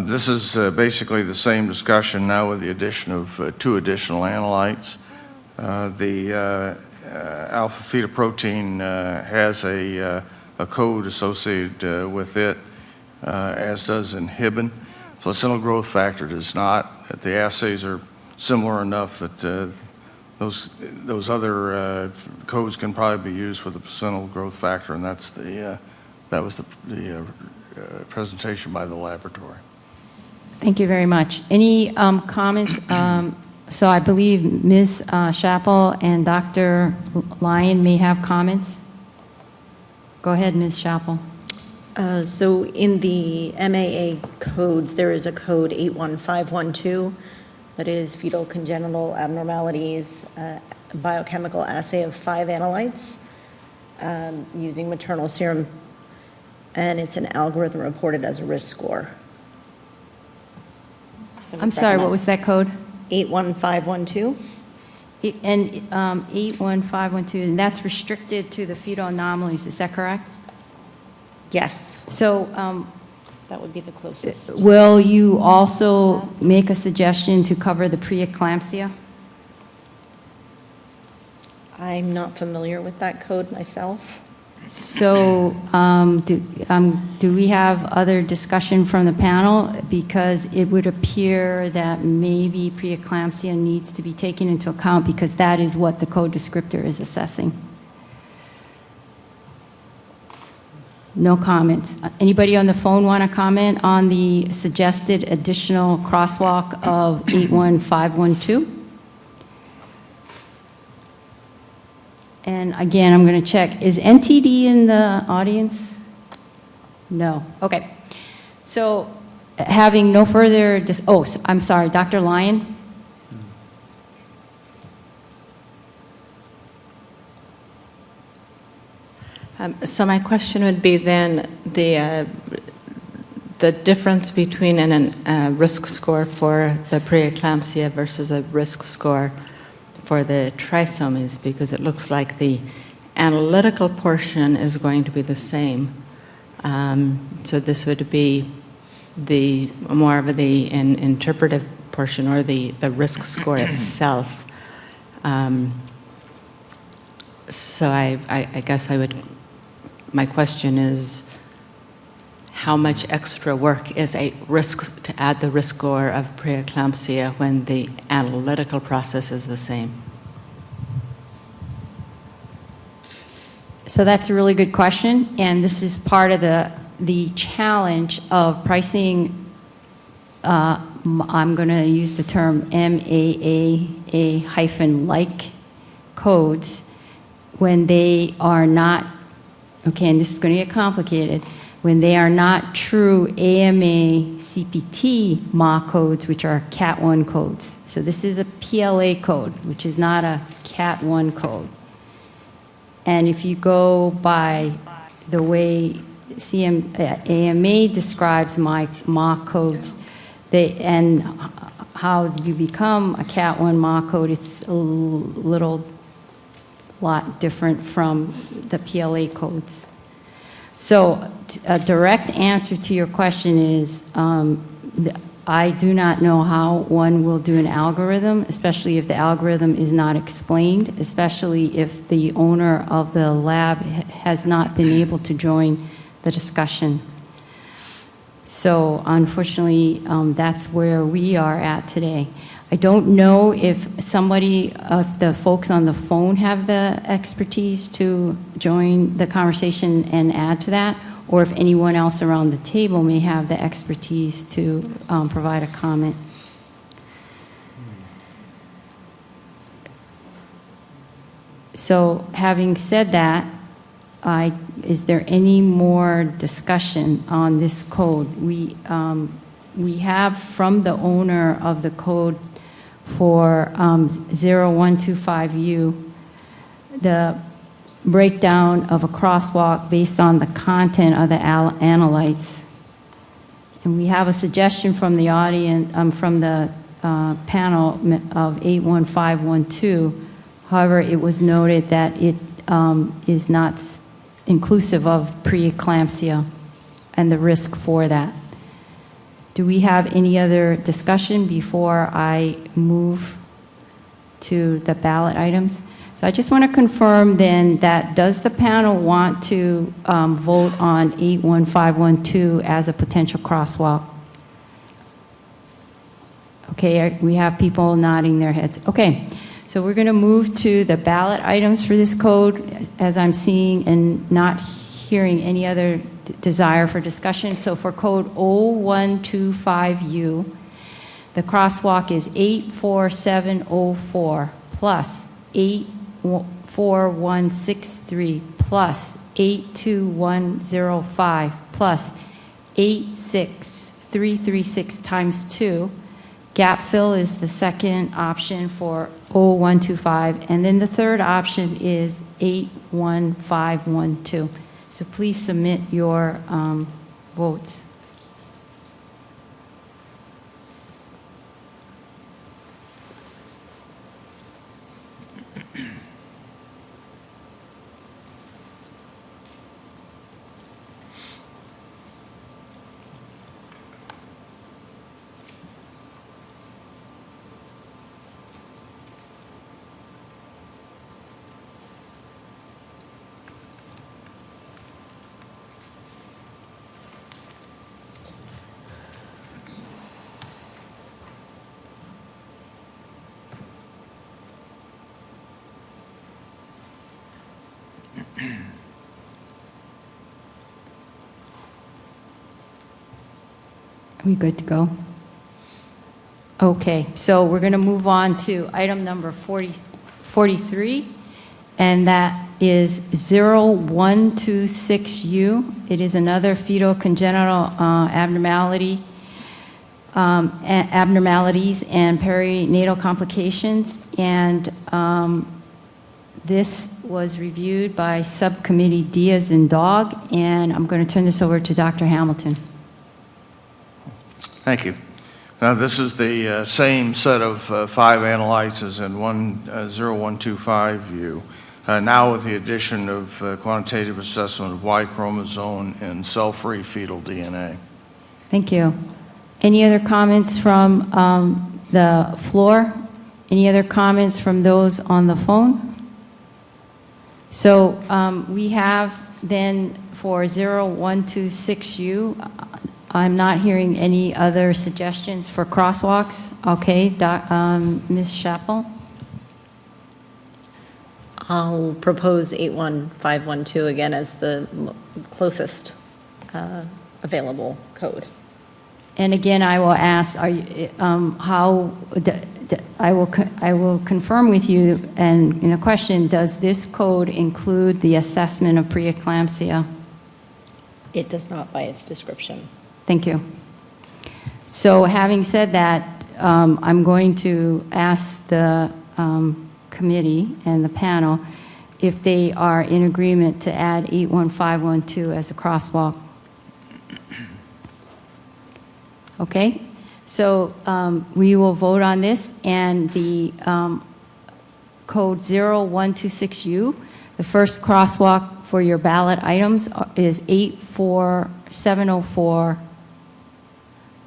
This is basically the same discussion now with the addition of 2 additional analytes. The alpha-fetoprotein has a code associated with it, as does inhibin. Placental growth factor does not. The assays are similar enough that those other codes can probably be used for the placental growth factor, and that was the presentation by the laboratory. Thank you very much. Any comments? So I believe Ms. Chappell and Dr. Lyon may have comments. Go ahead, Ms. Chappell. So in the MAA codes, there is a code 81512 that is fetal congenital abnormalities, biochemical assay of 5 analytes using maternal serum, and it's an algorithm reported as a risk score. So I'm sorry, what was that code? 81512. And 81512, and that's restricted to the fetal anomalies, is that correct? Yes, So that would be the closest. will you also make a suggestion to cover the preeclampsia? I'm not familiar with that code myself. So do we have other discussion from the panel? Because it would appear that maybe preeclampsia needs to be taken into account because that is what the code descriptor is assessing. No comments. Anybody on the phone want to comment on the suggested additional crosswalk of 81512? And again, I'm going to check. Is NTD in the audience? No. Okay. So having no further, I'm sorry, Dr. Lyon? So my question would be then, the difference between a risk score for the preeclampsia versus a risk score for the trisomies, because it looks like the analytical portion is going to be the same. So this would be the more of the interpretive portion, or the risk score itself. So I guess my question is, how much extra work is a risk to add the risk score of preeclampsia when the analytical process is the same? So that's a really good question, and this is part of the challenge of pricing. I'm going to use the term MAA-like codes when they are not, okay, and this is going to get complicated, when they are not true AMA CPT MA codes, which are Cat 1 codes. So this is a PLA code, which is not a Cat 1 code. And if you go by the way AMA describes MA codes, and how you become a Cat 1 MA code, it's a little lot different from the PLA codes. So a direct answer to your question is, I do not know how one will do an algorithm, especially if the algorithm is not explained, especially if the owner of the lab has not been able to join the discussion. So unfortunately, that's where we are at today. I don't know if somebody of the folks on the phone have the expertise to join the conversation and add to that, or if anyone else around the table may have the expertise to provide a comment. So having said that, is there any more discussion on this code? We have from the owner of the code for 0125U, the breakdown of a crosswalk based on the content of the analytes. And we have a suggestion from the audience, from the panel of 81512. However, it was noted that it is not inclusive of preeclampsia and the risk for that. Do we have any other discussion before I move to the ballot items? So I just want to confirm then that does the panel want to vote on 81512 as a potential crosswalk? Okay, we have people nodding their heads. Okay, so we're going to move to the ballot items for this code, as I'm seeing and not hearing any other desire for discussion. So for code 0125U, the crosswalk is 84704 plus 84163 plus 82105 plus 86336 times 2. Gap fill is the second option for 0125, and then the third option is 81512. So please submit your votes. Are we good to go? Okay, so we're going to move on to item number 43, and that is 0126U. It is another fetal congenital abnormality, abnormalities and perinatal complications, and this was reviewed by Subcommittee Diaz and Dog, and I'm going to turn this over to Dr. Hamilton. Thank you. Now, this is the same set of 5 analytes as in 0125U, now with the addition of quantitative assessment of Y chromosome and cell-free fetal DNA. Thank you. Any other comments from the floor? Any other comments from those on the phone? So we have then for 0126U, I'm not hearing any other suggestions for crosswalks. Okay, Ms. Chappell? I'll propose 81512 again as the closest available code. And again, I will ask, are you, I will confirm with you, and in a question, does this code include the assessment of preeclampsia? It does not by its description. Thank you. So having said that, I'm going to ask the committee and the panel if they are in agreement to add 81512 as a crosswalk. Okay, so we will vote on this, and the code 0126U, the first crosswalk for your ballot items is 84704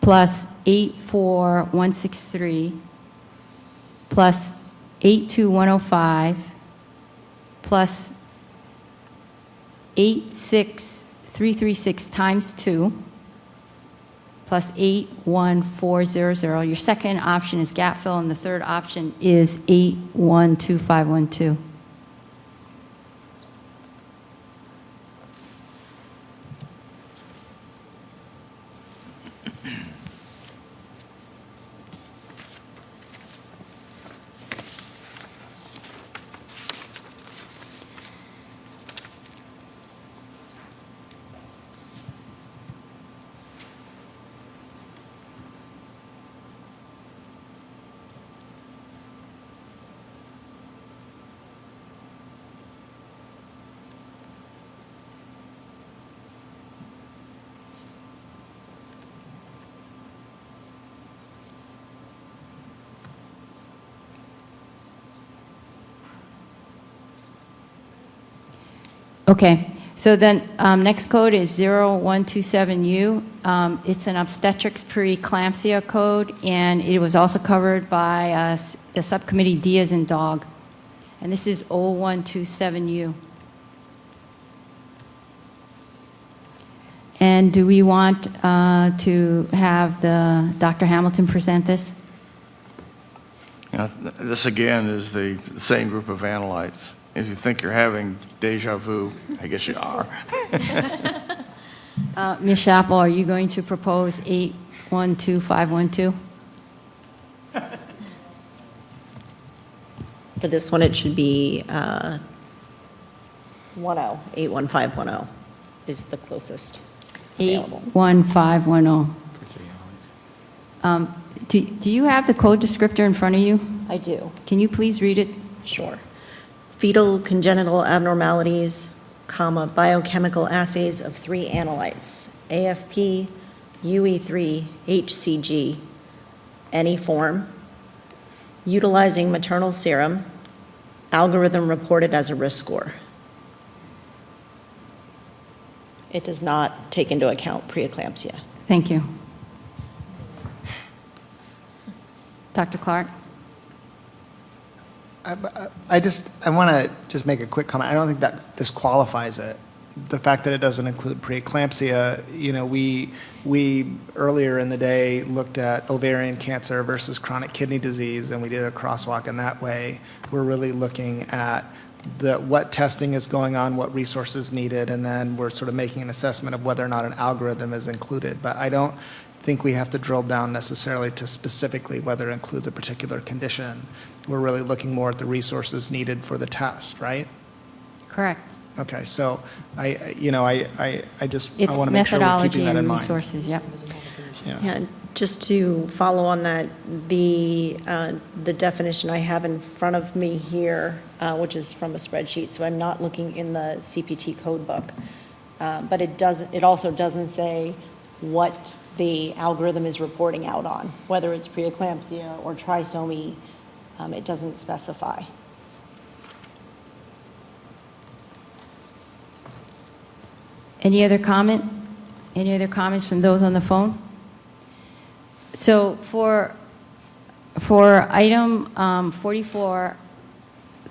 plus 84163 plus 82105 plus 86336 times 2 plus 81400. Your second option is gap fill, and the third option is 812512. Okay, so then next code is 0127U. It's an obstetrics preeclampsia code, and it was also covered by the subcommittee D as in dog. And this is 0127U. And do we want to have Dr. Hamilton present this? This again is the same group of analytes. If you think you're having deja vu, I guess you are. Ms. Chappell, are you going to propose 812512? For this one, it should be 81510 is the closest available. 81510. Do you have the code descriptor in front of you? I do. Can you please read it? Sure. Fetal congenital abnormalities, biochemical assays of 3 analytes, AFP, UE3, HCG, any form, utilizing maternal serum, algorithm reported as a risk score. It does not take into account preeclampsia. Thank you. Dr. Clark? I want to just make a quick comment. I don't think that disqualifies it. The fact that it doesn't include preeclampsia, we earlier in the day looked at ovarian cancer versus chronic kidney disease, and we did a crosswalk in that way. We're really looking at what testing is going on, what resources needed, and then we're sort of making an assessment of whether or not an algorithm is included. But I don't think we have to drill down necessarily to specifically whether it includes a particular condition. We're really looking more at the resources needed for the test, right? Correct. Okay, so I want to It's make sure we're methodology keeping that in and mind. resources, yep. Yeah, just to follow on that, the definition I have in front of me here, which is from a spreadsheet, so I'm not looking in the CPT code book, but it also doesn't say what the algorithm is reporting out on, whether it's preeclampsia or trisomy, it doesn't specify. Any other comments? Any other comments from those on the phone? So for item 44,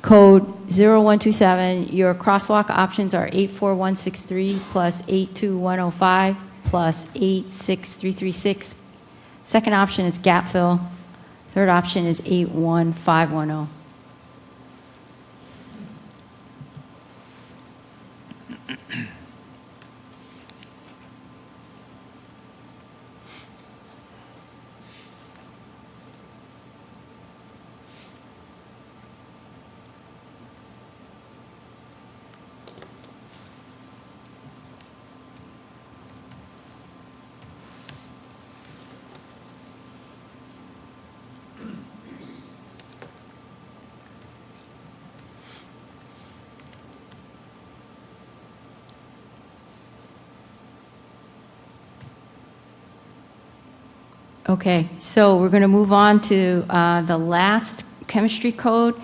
code 0127, your crosswalk options are 84163 plus 82105 plus 86336. Second option is gap fill. Third option is 81510. Okay, so we're going to move on to the last chemistry code,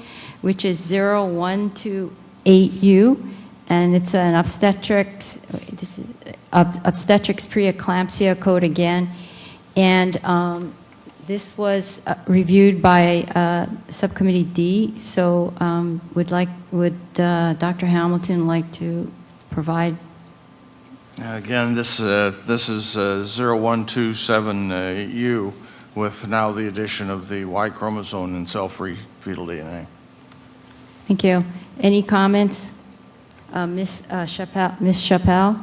which is 0128U, and it's an obstetrics preeclampsia code again, and this was reviewed by Subcommittee D. So would Dr. Hamilton like to provide? Again, this is 0127U with now the addition of the Y chromosome in cell-free fetal DNA. Thank you. Any comments? Ms. Chappell?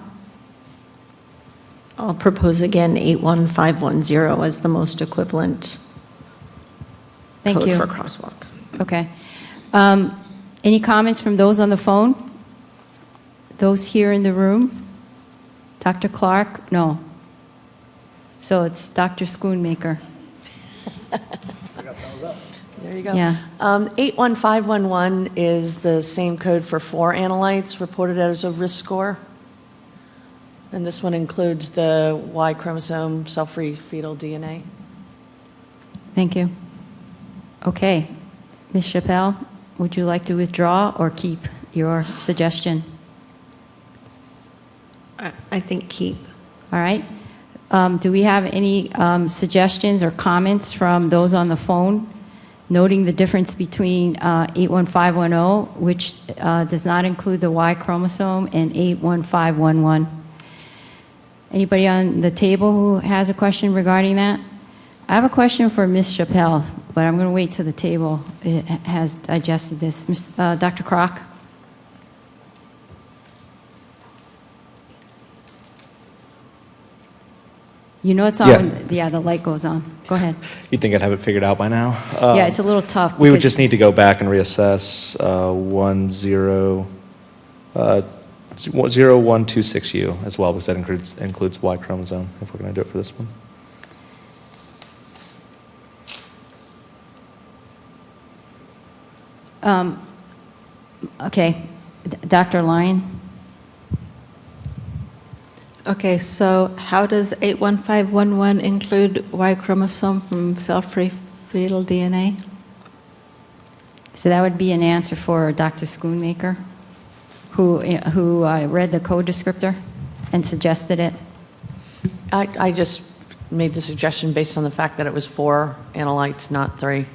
I'll propose again 81510 as the most equivalent Thank code you. for crosswalk. Okay. Any comments from those on the phone? Those here in the room? Dr. Clark? No. So it's Dr. Schoonmaker. There you go. Yeah. 81511 is the same code for 4 analytes reported as a risk score. And this one includes the Y chromosome cell-free fetal DNA. Thank you. Okay. Ms. Chappell, would you like to withdraw or keep your suggestion? I think keep. All right. Do we have any suggestions or comments from those on the phone, noting the difference between 81510, which does not include the Y chromosome, and 81511? Anybody on the table who has a question regarding that? I have a question for Ms. Chappelle, but I'm going to wait till the table has digested this. Dr. Crock? You know it's on when the light goes on. Go ahead. You'd think I'd have it figured out by now. Yeah, it's a little tough. We would because- just need to go back and reassess 0126U as well, because that includes Y chromosome, if we're going to do it for this one. Okay. Dr. Lyon? Okay, so how does 81511 include Y chromosome from cell-free fetal DNA? So that would be an answer for Dr. Schoonmaker, who read the code descriptor and suggested it. I just made the suggestion based on the fact that it was 4 analytes, not 3.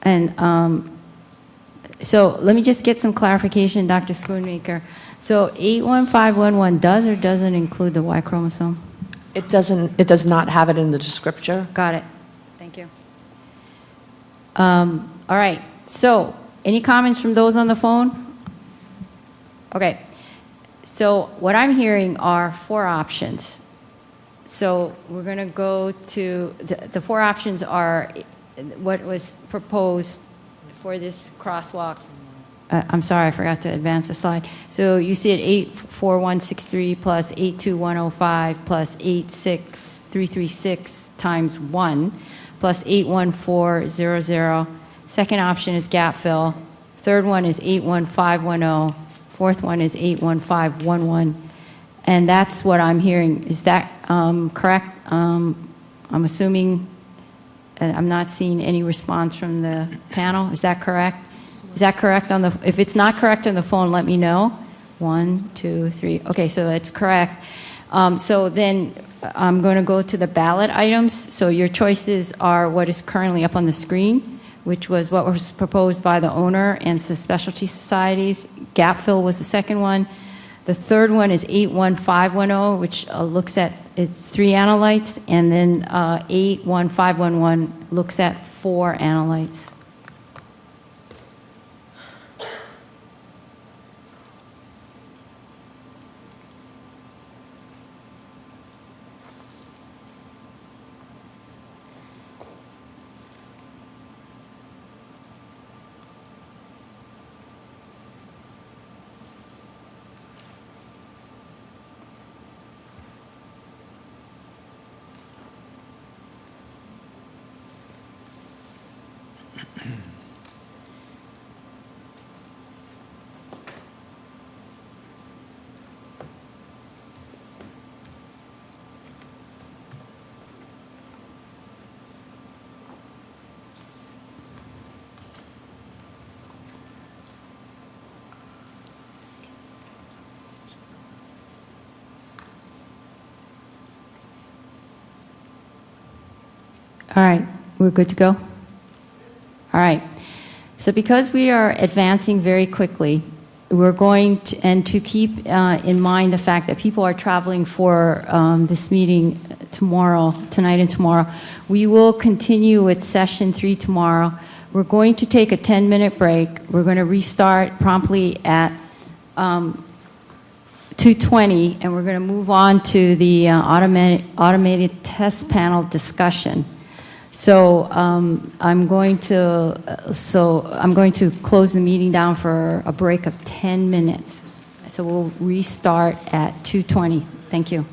And so let me just get some clarification, Dr. Schoonmaker. So 81511 does or doesn't include the Y chromosome? It does not have it in the descriptor. Got it. Thank you. All right. So any comments from those on the phone? Okay. So what I'm hearing are 4 options. So we're going to go to, the 4 options are what was proposed for this crosswalk. I'm sorry, I forgot to advance the slide. So you see it 84163 plus 82105 plus 86336 times 1 plus 81400. Second option is gap fill. Third one is 81510. Fourth one is 81511. And that's what I'm hearing. Is that correct? I'm assuming, I'm not seeing any response from the panel. Is that correct? Is that correct on the, if it's not correct on the phone, let me know. 1, 2, 3. Okay, so that's correct. So then I'm going to go to the ballot items. So your choices are what is currently up on the screen, which was what was proposed by the owner and some specialty societies. Gap fill was the second one. The third one is 81510, which looks at, it's 3 analytes, and then 81511 looks at 4 analytes. All right, we're good to go? All right. So because we are advancing very quickly, we're going to, and to keep in mind the fact that people are traveling for this meeting tonight and tomorrow, we will continue with session 3 tomorrow. We're going to take a 10-minute break. We're going to restart promptly at 2:20, and we're going to move on to the automated test panel discussion. So I'm going to close the meeting down for a break of 10 minutes. So we'll restart at 2:20. Thank you.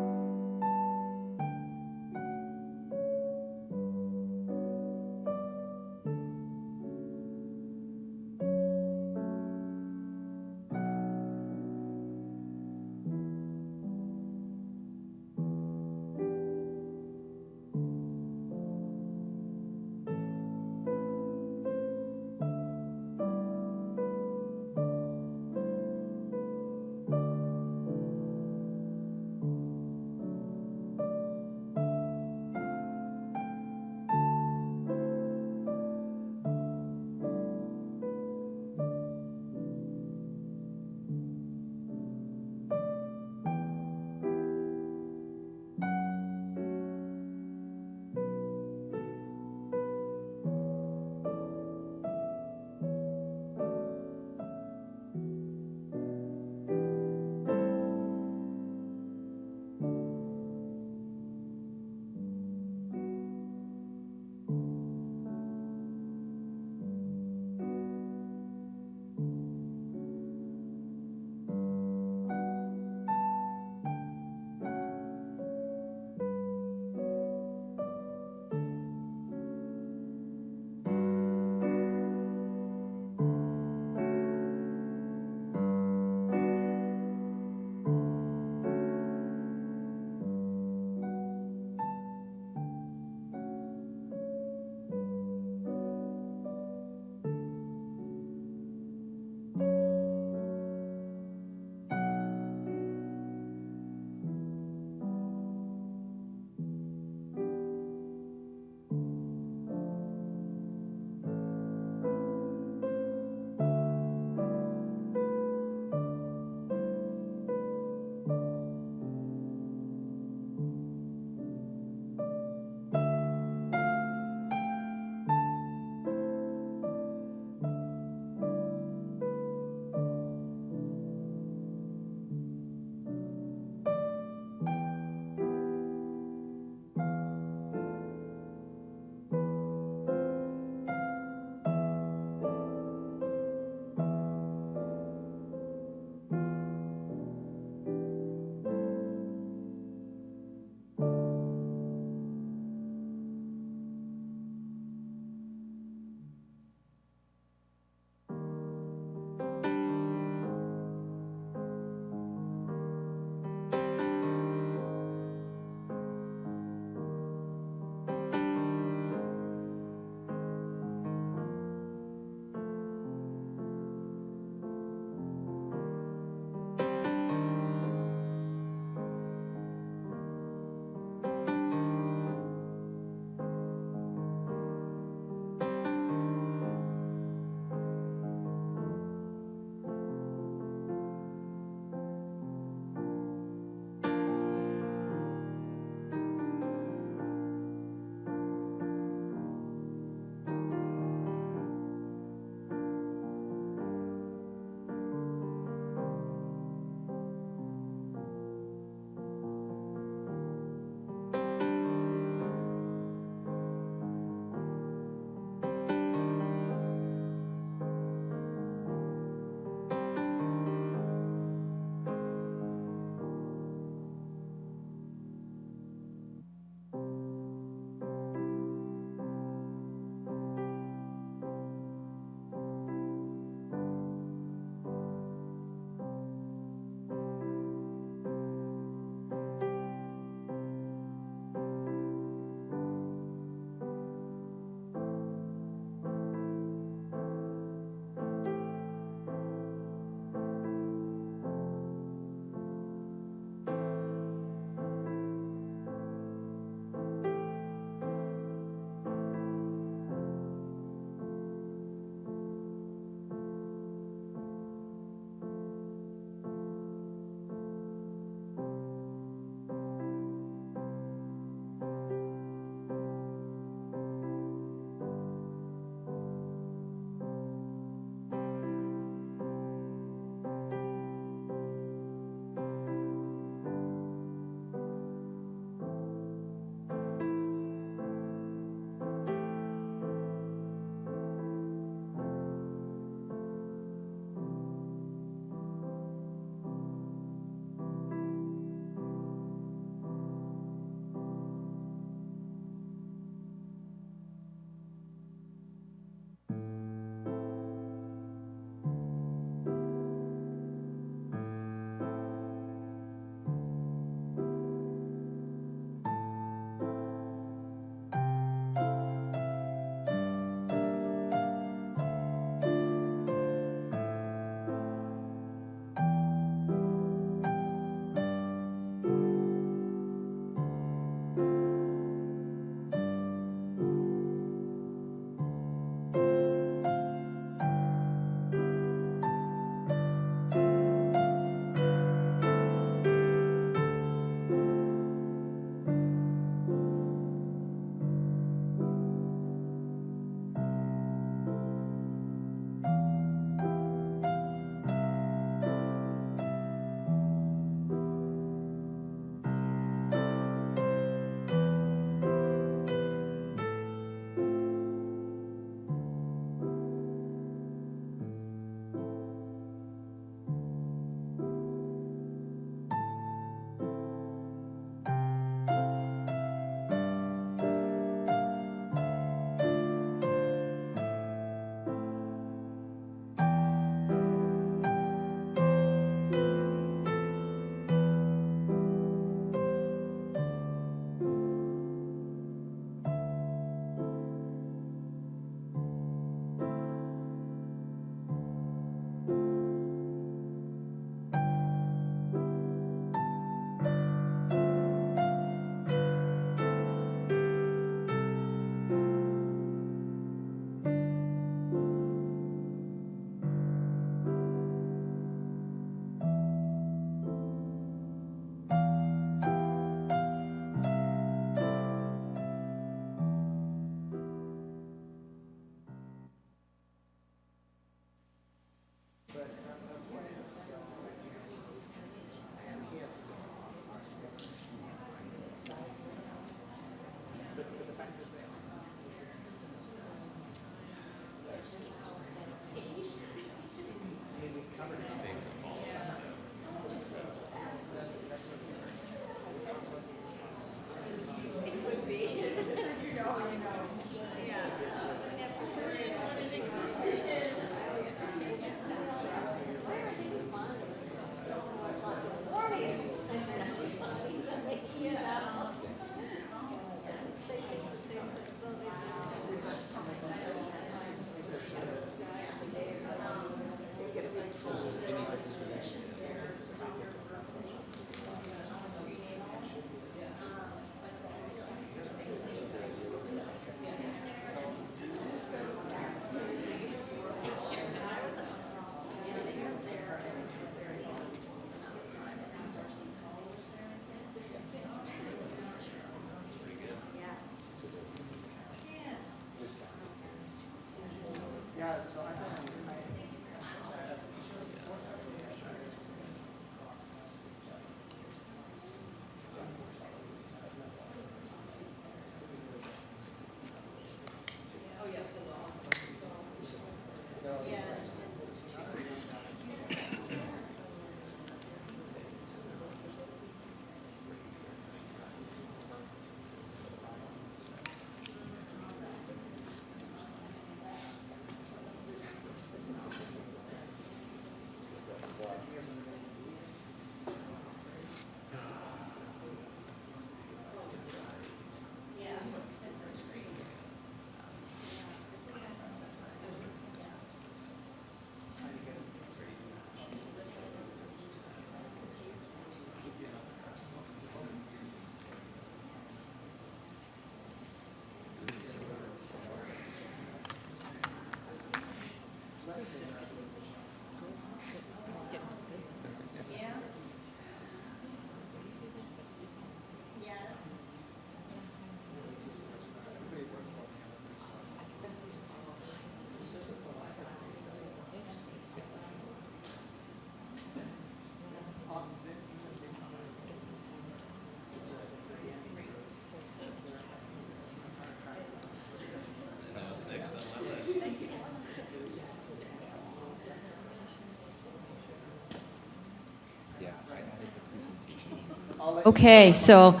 Okay, so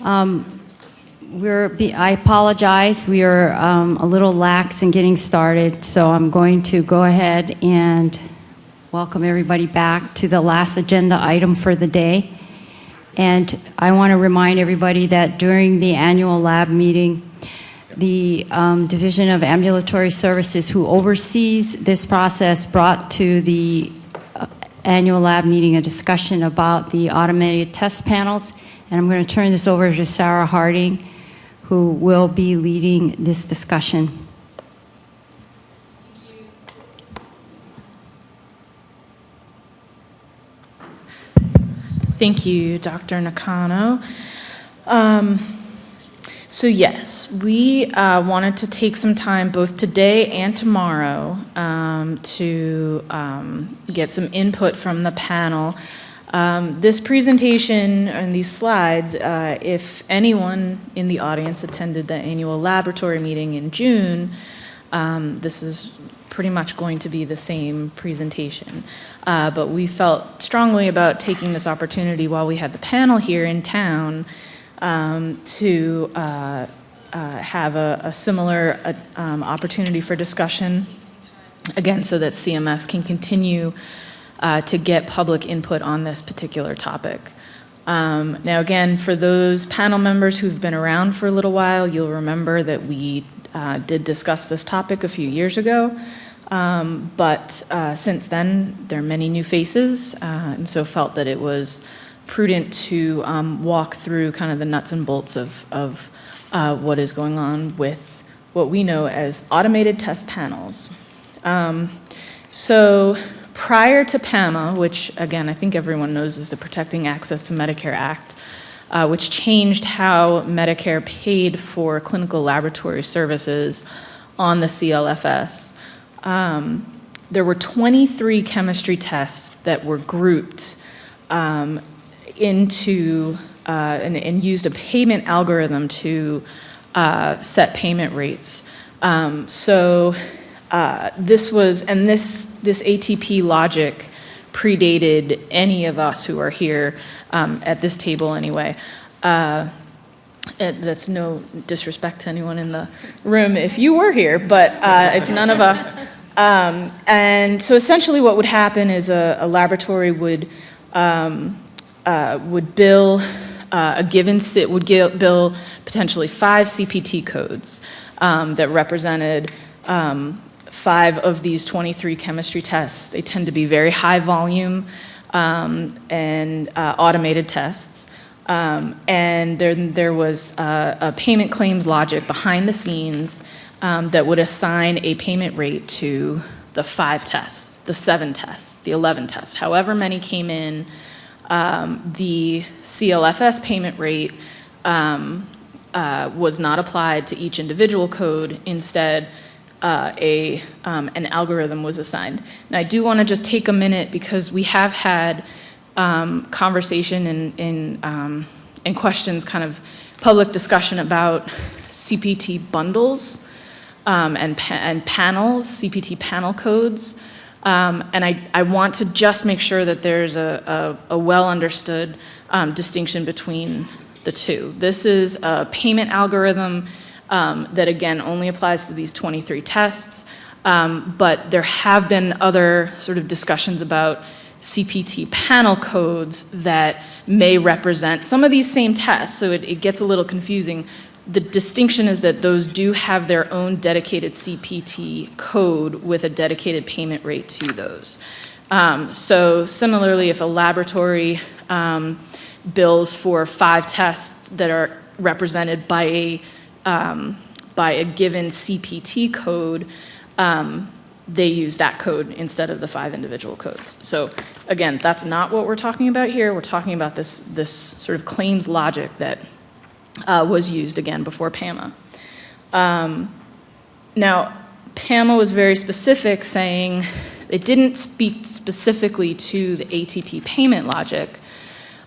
I apologize, we are a little lax in getting started, so I'm going to go ahead and welcome everybody back to the last agenda item for the day. And I want to remind everybody that during the annual lab meeting, the Division of Ambulatory Services, who oversees this process, brought to the annual lab meeting a discussion about the automated test panels. And I'm going to turn this over to Sarah Harding, who will be leading this discussion. Thank you, Dr. Nakano. So yes, we wanted to take some time both today and tomorrow to get some input from the panel. This presentation and these slides, if anyone in the audience attended the annual laboratory meeting in June, this is pretty much going to be the same presentation. But we felt strongly about taking this opportunity while we had the panel here in town to have a similar opportunity for discussion, again, so that CMS can continue to get public input on this particular topic. Now, again, for those panel members who've been around for a little while, you'll remember that we did discuss this topic a few years ago. But since then, there are many new faces, and so felt that it was prudent to walk through kind of the nuts and bolts of what is going on with what we know as automated test panels. So prior to PAMA, which again I think everyone knows is the Protecting Access to Medicare Act, which changed how Medicare paid for clinical laboratory services on the CLFS, there were 23 chemistry tests that were grouped into and used a payment algorithm to set payment rates. This was, and this ATP logic predated any of us who are here at this table anyway. That's no disrespect to anyone in the room if you were here, but it's none of us. And so essentially what would happen is a laboratory would bill bill potentially 5 CPT codes that represented 5 of these 23 chemistry tests. They tend to be very high volume and automated tests. And there was a payment claims logic behind the scenes that would assign a payment rate to the 5 tests, the 7 tests, the 11 tests, however many came in. The CLFS payment rate was not applied to each individual code. Instead, an algorithm was assigned. Now, I do want to just take a minute because we have had conversation and questions, kind of public discussion about CPT bundles and panels, CPT panel codes. And I want to just make sure that there's a well-understood distinction between the two. This is a payment algorithm that, again, only applies to these 23 tests, but there have been other sort of discussions about CPT panel codes that may represent some of these same tests, so it gets a little confusing. The distinction is that those do have their own dedicated CPT code with a dedicated payment rate to those. So similarly, if a laboratory bills for 5 tests that are represented by a given CPT code, they use that code instead of the 5 individual codes. So again, that's not what we're talking about here. We're talking about this sort of claims logic that was used again before PAMA. Now, PAMA was very specific, saying it didn't speak specifically to the ATP payment logic,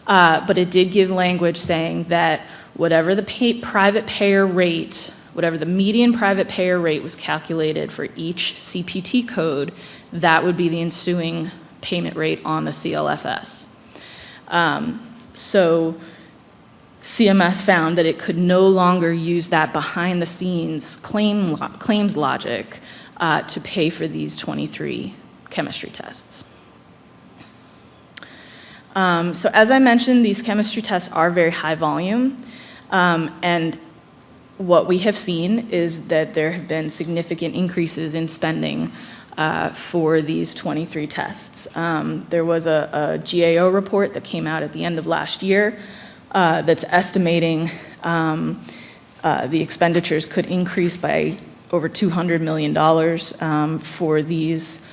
but it did give language saying that whatever the private payer rate, whatever the median private payer rate was calculated for each CPT code, that would be the ensuing payment rate on the CLFS. So CMS found that it could no longer use that behind-the-scenes claims logic to pay for these 23 chemistry tests. So as I mentioned, these chemistry tests are very high volume, and what we have seen is that there have been significant increases in spending for these 23 tests. There was a GAO report that came out at the end of last year that's estimating the expenditures could increase by over $200 million for these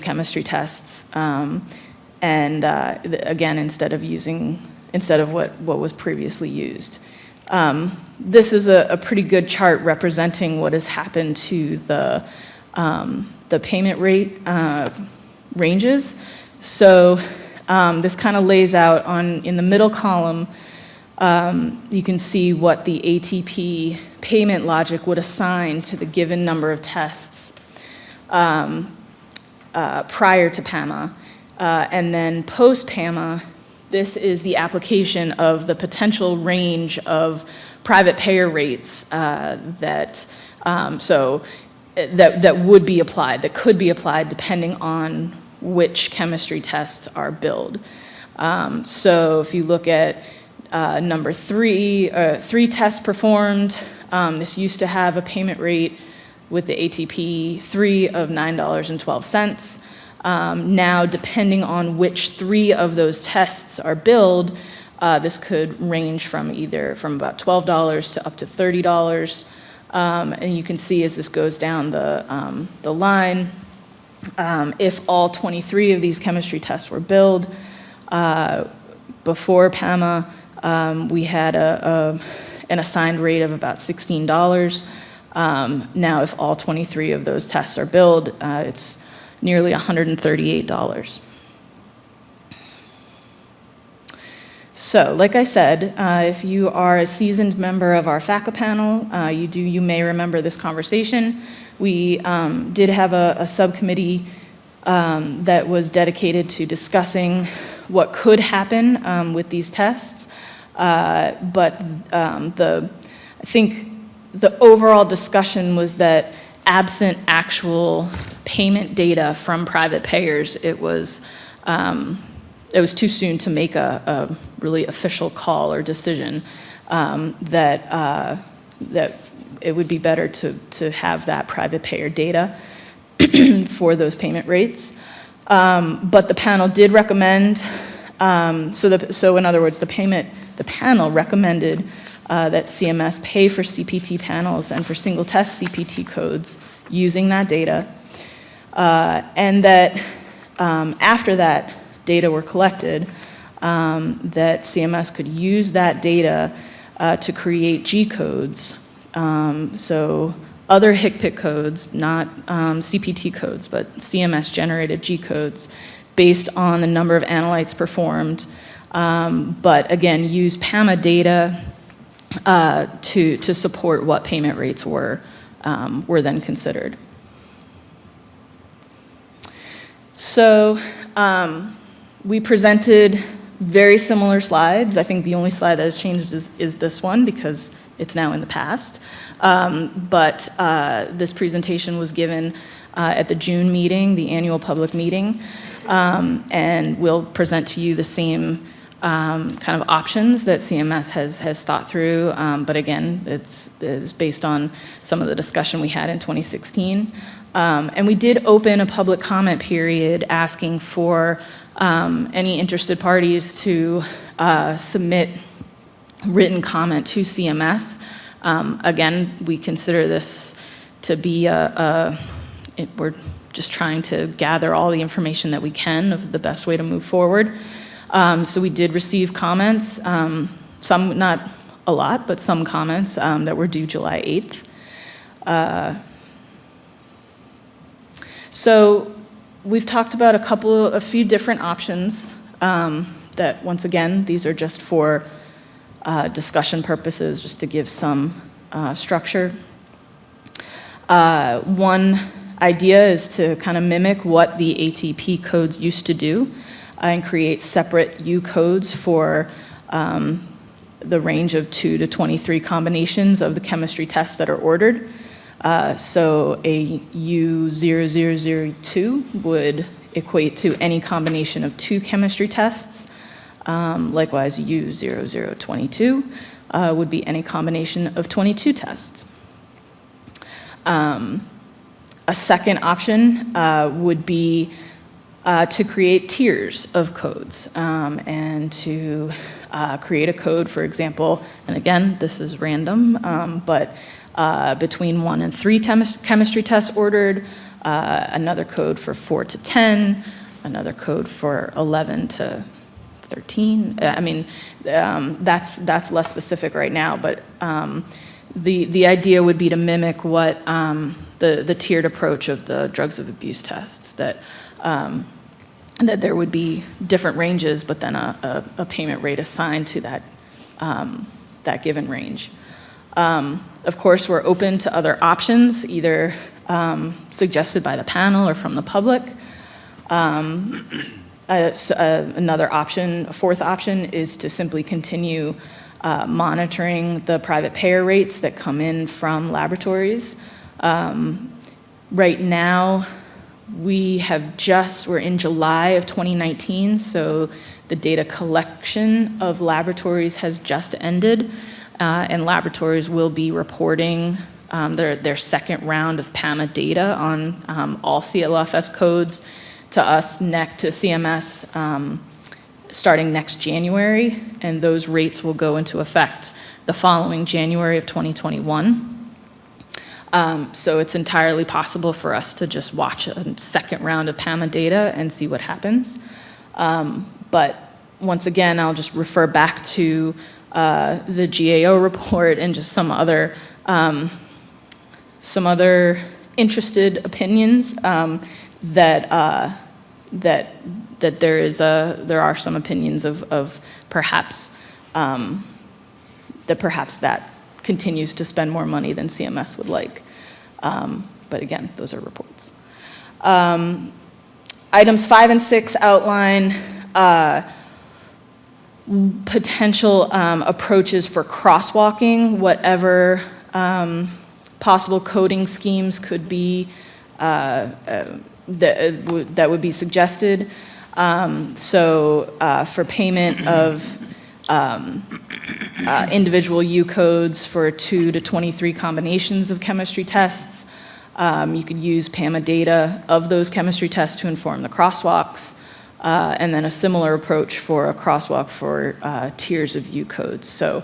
chemistry tests. And again, instead of what was previously used. This is a pretty good chart representing what has happened to the payment rate ranges. So this kind of lays out in the middle column, you can see what the ATP payment logic would assign to the given number of tests prior to PAMA. And then post-PAMA, this is the application of the potential range of private payer rates that would be applied, that could be applied depending on which chemistry tests are billed. So if you look at number 3, 3 tests performed, this used to have a payment rate with the ATP 3 of $9.12. Now, depending on which 3 of those tests are billed, this could range from about $12 to up to $30. And you can see as this goes down the line, if all 23 of these chemistry tests were billed before PAMA, we had an assigned rate of about $16. Now, if all 23 of those tests are billed, it's nearly $138. So, like I said, if you are a seasoned member of our FACA panel, you may remember this conversation. We did have a subcommittee that was dedicated to discussing what could happen with these tests, but I think the overall discussion was that absent actual payment data from private payers, it was too soon to make a really official call or decision that it would be better to have that private payer data for those payment rates. But the panel did recommend, so in other words, the panel recommended that CMS pay for CPT panels and for single test CPT codes using that data, and that after that data were collected, that CMS could use that data to create G codes, so other HCPCS codes, not CPT codes, but CMS generated G codes based on the number of analytes performed, but again, use PAMA data to support what payment rates were then considered. So we presented very similar slides. I think the only slide that has changed is this one because it's now in the past. But this presentation was given at the June meeting, the annual public meeting, and we'll present to you the same kind of options that CMS has thought through, but again, it's based on some of the discussion we had in 2016. And we did open a public comment period asking for any interested parties to submit written comment to CMS. Again, we consider this to be we're just trying to gather all the information that we can of the best way to move forward. So we did receive comments, some, not a lot, but some comments that were due July 8th. So we've talked about a few different options that, once again, these are just for discussion purposes, just to give some structure. One idea is to kind of mimic what the ATP codes used to do. and create separate U codes for the range of 2 to 23 combinations of the chemistry tests that are ordered. So a U0002 would equate to any combination of 2 chemistry tests. Likewise, U0022 would be any combination of 22 tests. A second option would be to create tiers of codes and to create a code, for example, and again, this is random, but between 1 and 3 chemistry tests ordered, another code for 4 to 10, another code for 11 to 13. I mean, that's less specific right now, but the idea would be to mimic what the tiered approach of the drugs of abuse tests, that there would be different ranges, but then a payment rate assigned to that given range. Of course, we're open to other options, either suggested by the panel or from the public. Another option, a fourth option, is to simply continue monitoring the private payer rates that come in from laboratories. Right now, we're in July of 2019, so the data collection of laboratories has just ended, and laboratories will be reporting their second round of PAMA data on all CLFS codes to us, NEC, to CMS, starting next January, and those rates will go into effect the following January of 2021. So it's entirely possible for us to just watch a second round of PAMA data and see what happens. But once again, I'll just refer back to the GAO report and just some other interested opinions that there are some opinions of perhaps that continues to spend more money than CMS would like. But again, those are reports. Items 5 and 6 outline potential approaches for crosswalking, whatever possible coding schemes could be that would be suggested. So for payment of individual U codes for 2 to 23 combinations of chemistry tests, you could use PAMA data of those chemistry tests to inform the crosswalks, and then a similar approach for a crosswalk for tiers of U codes. So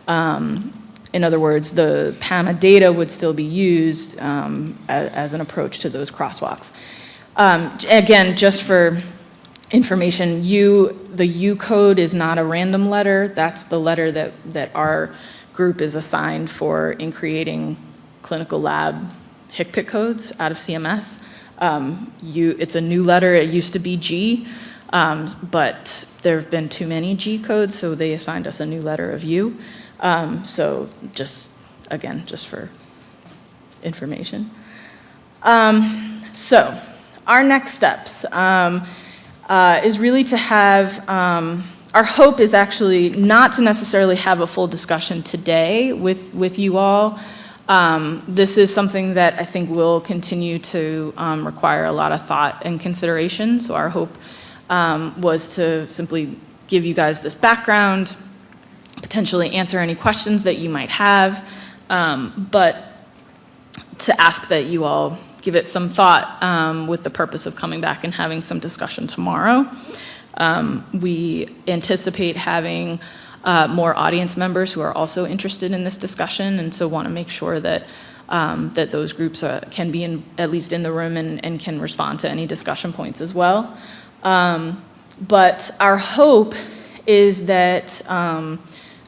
in other words, the PAMA data would still be used as an approach to those crosswalks. Again, just for information, the U code is not a random letter. That's the letter that our group is assigned for in creating clinical lab HCPCS codes out of CMS. It's a new letter. It used to be G, but there have been too many G codes, so they assigned us a new letter of U. So just for information. So our next steps is really to have, our hope is actually not to necessarily have a full discussion today with you all. This is something that I think will continue to require a lot of thought and consideration. So our hope was to simply give you guys this background, potentially answer any questions that you might have, but to ask that you all give it some thought with the purpose of coming back and having some discussion tomorrow. We anticipate having more audience members who are also interested in this discussion, and so want to make sure that that those groups can be at least in the room and can respond to any discussion points as well. But our hope is that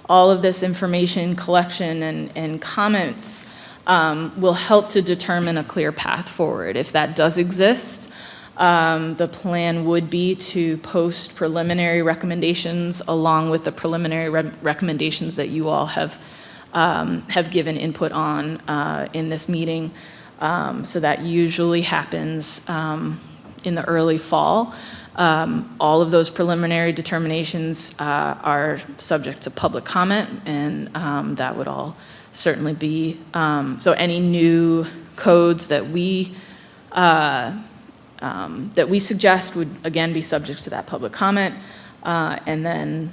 all of this information collection and comments will help to determine a clear path forward. If that does exist, the plan would be to post preliminary recommendations along with the preliminary recommendations that you all have given input on in this meeting. So that usually happens in the early fall. All of those preliminary determinations are subject to public comment, and that would all certainly be, so any new codes that we suggest would, again, be subject to that public comment, and then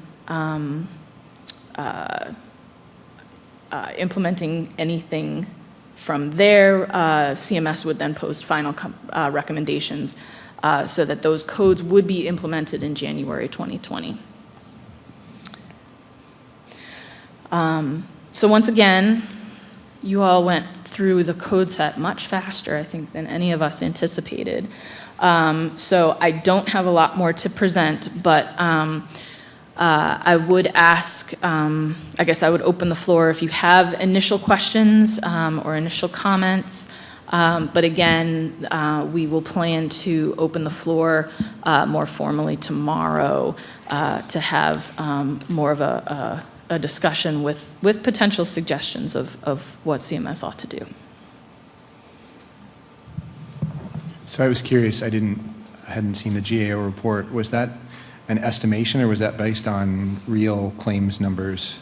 implementing anything from there, CMS would then post final recommendations so that those codes would be implemented in January 2020. So once again, you all went through the code set much faster, I think, than any of us anticipated. So I don't have a lot more to present, but I would ask, I guess I would open the floor if you have initial questions or initial comments. But again, we will plan to open the floor more formally tomorrow to have more of a discussion with potential suggestions of what CMS ought to do. So I was curious, I hadn't seen the GAO report. Was that an estimation, or was that based on real claims numbers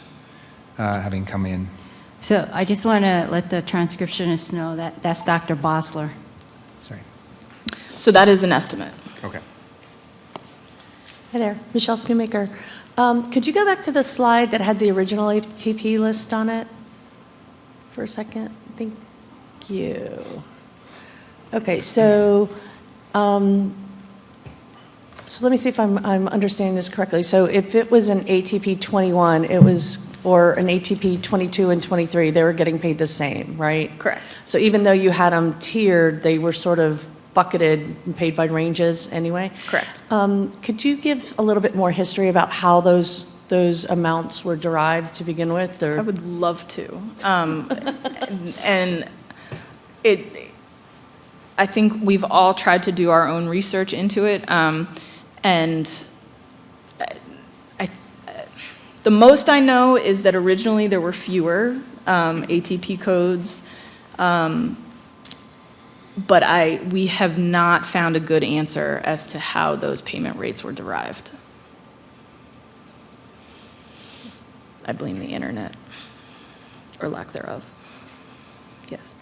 having come in? So I just want to let the transcriptionist know that that's Dr. Bosler. Sorry. So that is an estimate. Okay. Hi there, Michelle Schoonmaker. Could you go back to the slide that had the original ATP list on it for a second? Thank you. Okay, so let me see if I'm understanding this correctly. So if it was an ATP 21, or an ATP 22 and 23, they were getting paid the same, right? Correct. So even though you had them tiered, they were sort of bucketed and paid by ranges anyway? Correct. Could you give a little bit more history about how those amounts were derived to begin with? I would love to. And I think we've all tried to do our own research into it, and the most I know is that originally there were fewer ATP codes, but we have not found a good answer as to how those payment rates were derived. I blame the internet, or lack thereof. Yes.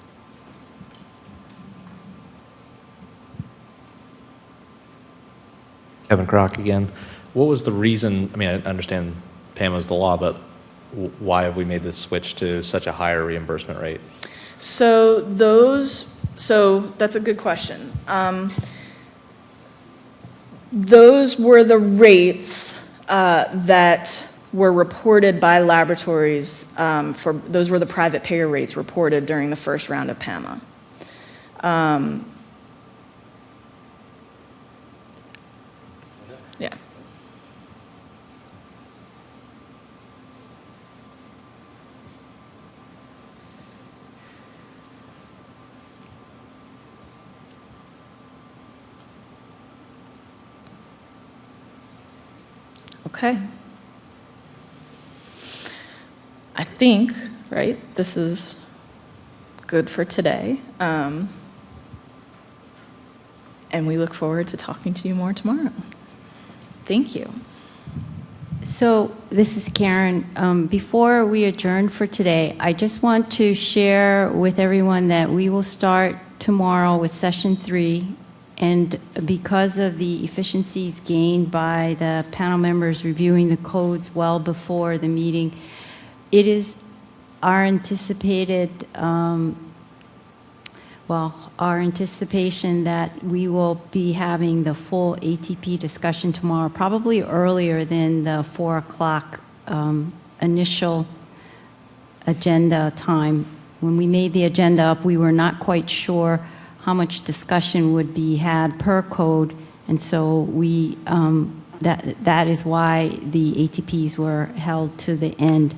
Kevin Crock again. What was the reason, I mean, I understand PAMA is the law, but why have we made this switch to such a higher reimbursement rate? So that's a good question. Those were the rates that were reported by laboratories those were the private payer rates reported during the first round of PAMA. Yeah. Okay. I think, right, this is good for today. And we look forward to talking to you more tomorrow. Thank you. So this is Karen. Before we adjourn for today, I just want to share with everyone that we will start tomorrow with session 3. And because of the efficiencies gained by the panel members reviewing the codes well before the meeting, it is our anticipated, our anticipation that we will be having the full ATP discussion tomorrow, probably earlier than the 4 o'clock initial agenda time. When we made the agenda up, we were not quite sure how much discussion would be had per code, and so we that is why the ATPs were held to the end.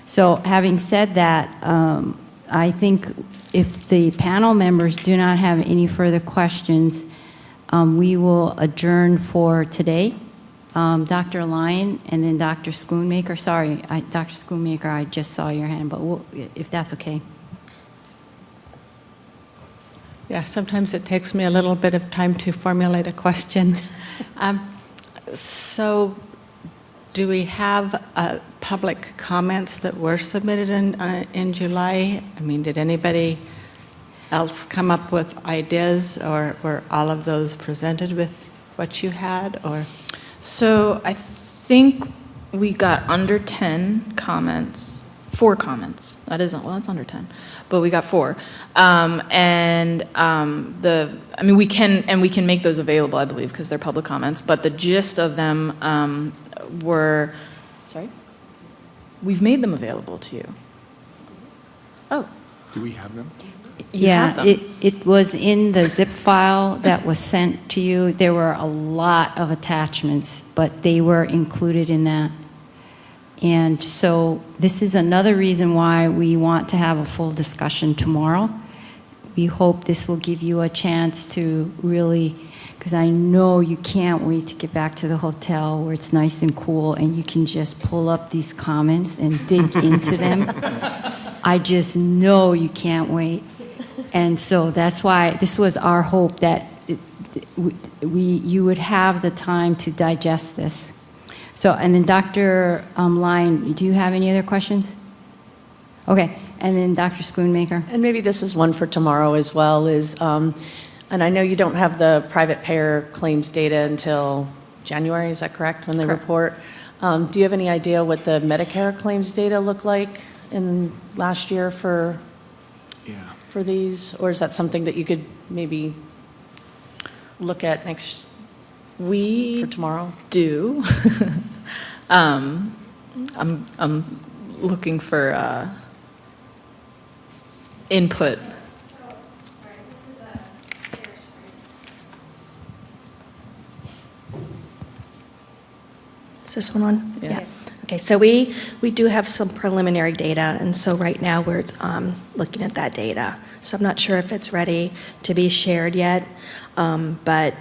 So having said that, I think if the panel members do not have any further questions, we will adjourn for today. Dr. Lyon and then Dr. Schoonmaker. Sorry, Dr. Schoonmaker, I just saw your hand, but if that's okay. Yeah, sometimes it takes me a little bit of time to formulate a question. So do we have public comments that were submitted in July? I mean, did anybody else come up with ideas, or were all of those presented with what you had, or? So I think we got under 10 comments, 4 comments. That isn't, well, it's under 10, but we got 4. We can make those available, I believe, because they're public comments, but the gist of them were, sorry? We've made them available to you. Oh. Do we have them? Yeah, have them. it was in the zip file that was sent to you. There were a lot of attachments, but they were included in that. And so this is another reason why we want to have a full discussion tomorrow. We hope this will give you a chance to really, because I know you can't wait to get back to the hotel where it's nice and cool and you can just pull up these comments and dig into them. I just know you can't wait. And so that's why this was our hope, that you would have the time to digest this. So, and then Dr. Line, do you have any other questions? Okay, and then Dr. Schoonmaker. And maybe this is one for tomorrow as well, and I know you don't have the private payer claims data until January, is that correct, when they report? Do you have any idea what the Medicare claims data looked like in last year for these? Or is that something that you could maybe look at for tomorrow? Do. I'm looking for input. Is this one on? Yes. Okay, so we do have some preliminary data, and so right now we're looking at that data. So I'm not sure if it's ready to be shared yet, but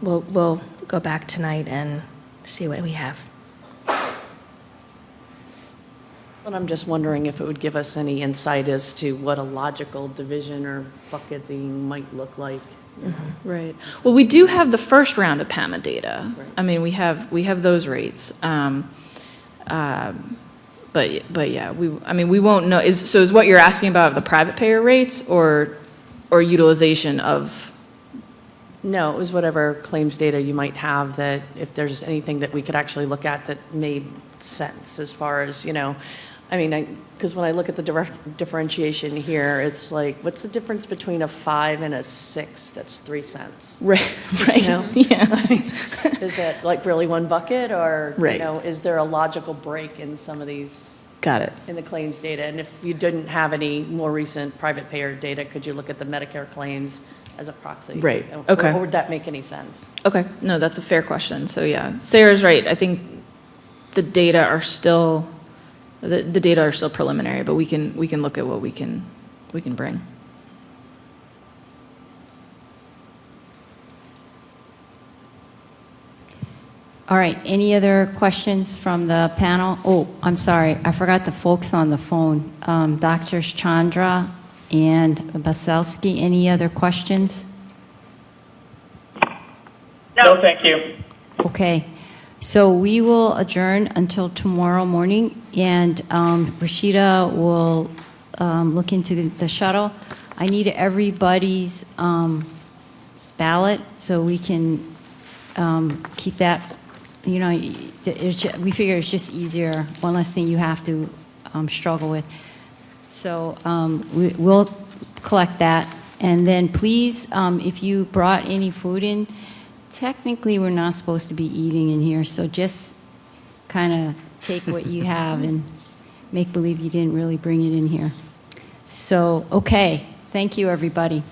we'll go back tonight and see what we have. Well, I'm just wondering if it would give us any insight as to what a logical division or bucketing might look like. Right. Well, we do have the first round of PAMA data. Right. I mean, we have those rates. But yeah, we won't know. Is what you're asking about the private payer rates or utilization of? No, it was whatever claims data you might have, that if there's anything that we could actually look at that made sense as far as, because when I look at the differentiation here, it's like, what's the difference between a 5 and a 6? That's 3 cents. Right. Yeah. Is it like really one bucket, or Right. Is there a logical break in some of these? Got it. In the claims data? And if you didn't have any more recent private payer data, could you look at the Medicare claims as a proxy? Right. Or would that make any sense? Okay. No, that's a fair question. So yeah, Sarah's right. I think the data are still preliminary, but we can look at what we can bring. All right, any other questions from the panel? Oh, I'm sorry, I forgot the folks on the phone. Drs. Chandra and Baselski, any other questions? No, thank you. Okay, so we will adjourn until tomorrow morning, and Rashida will look into the shuttle. I need everybody's ballot so we can keep that. We figure it's just easier, one less thing you have to struggle with. So we'll collect that. And then please, if you brought any food in, technically we're not supposed to be eating in here, so just kind of take what you have and make believe you didn't really bring it in here. So, okay, thank you, everybody.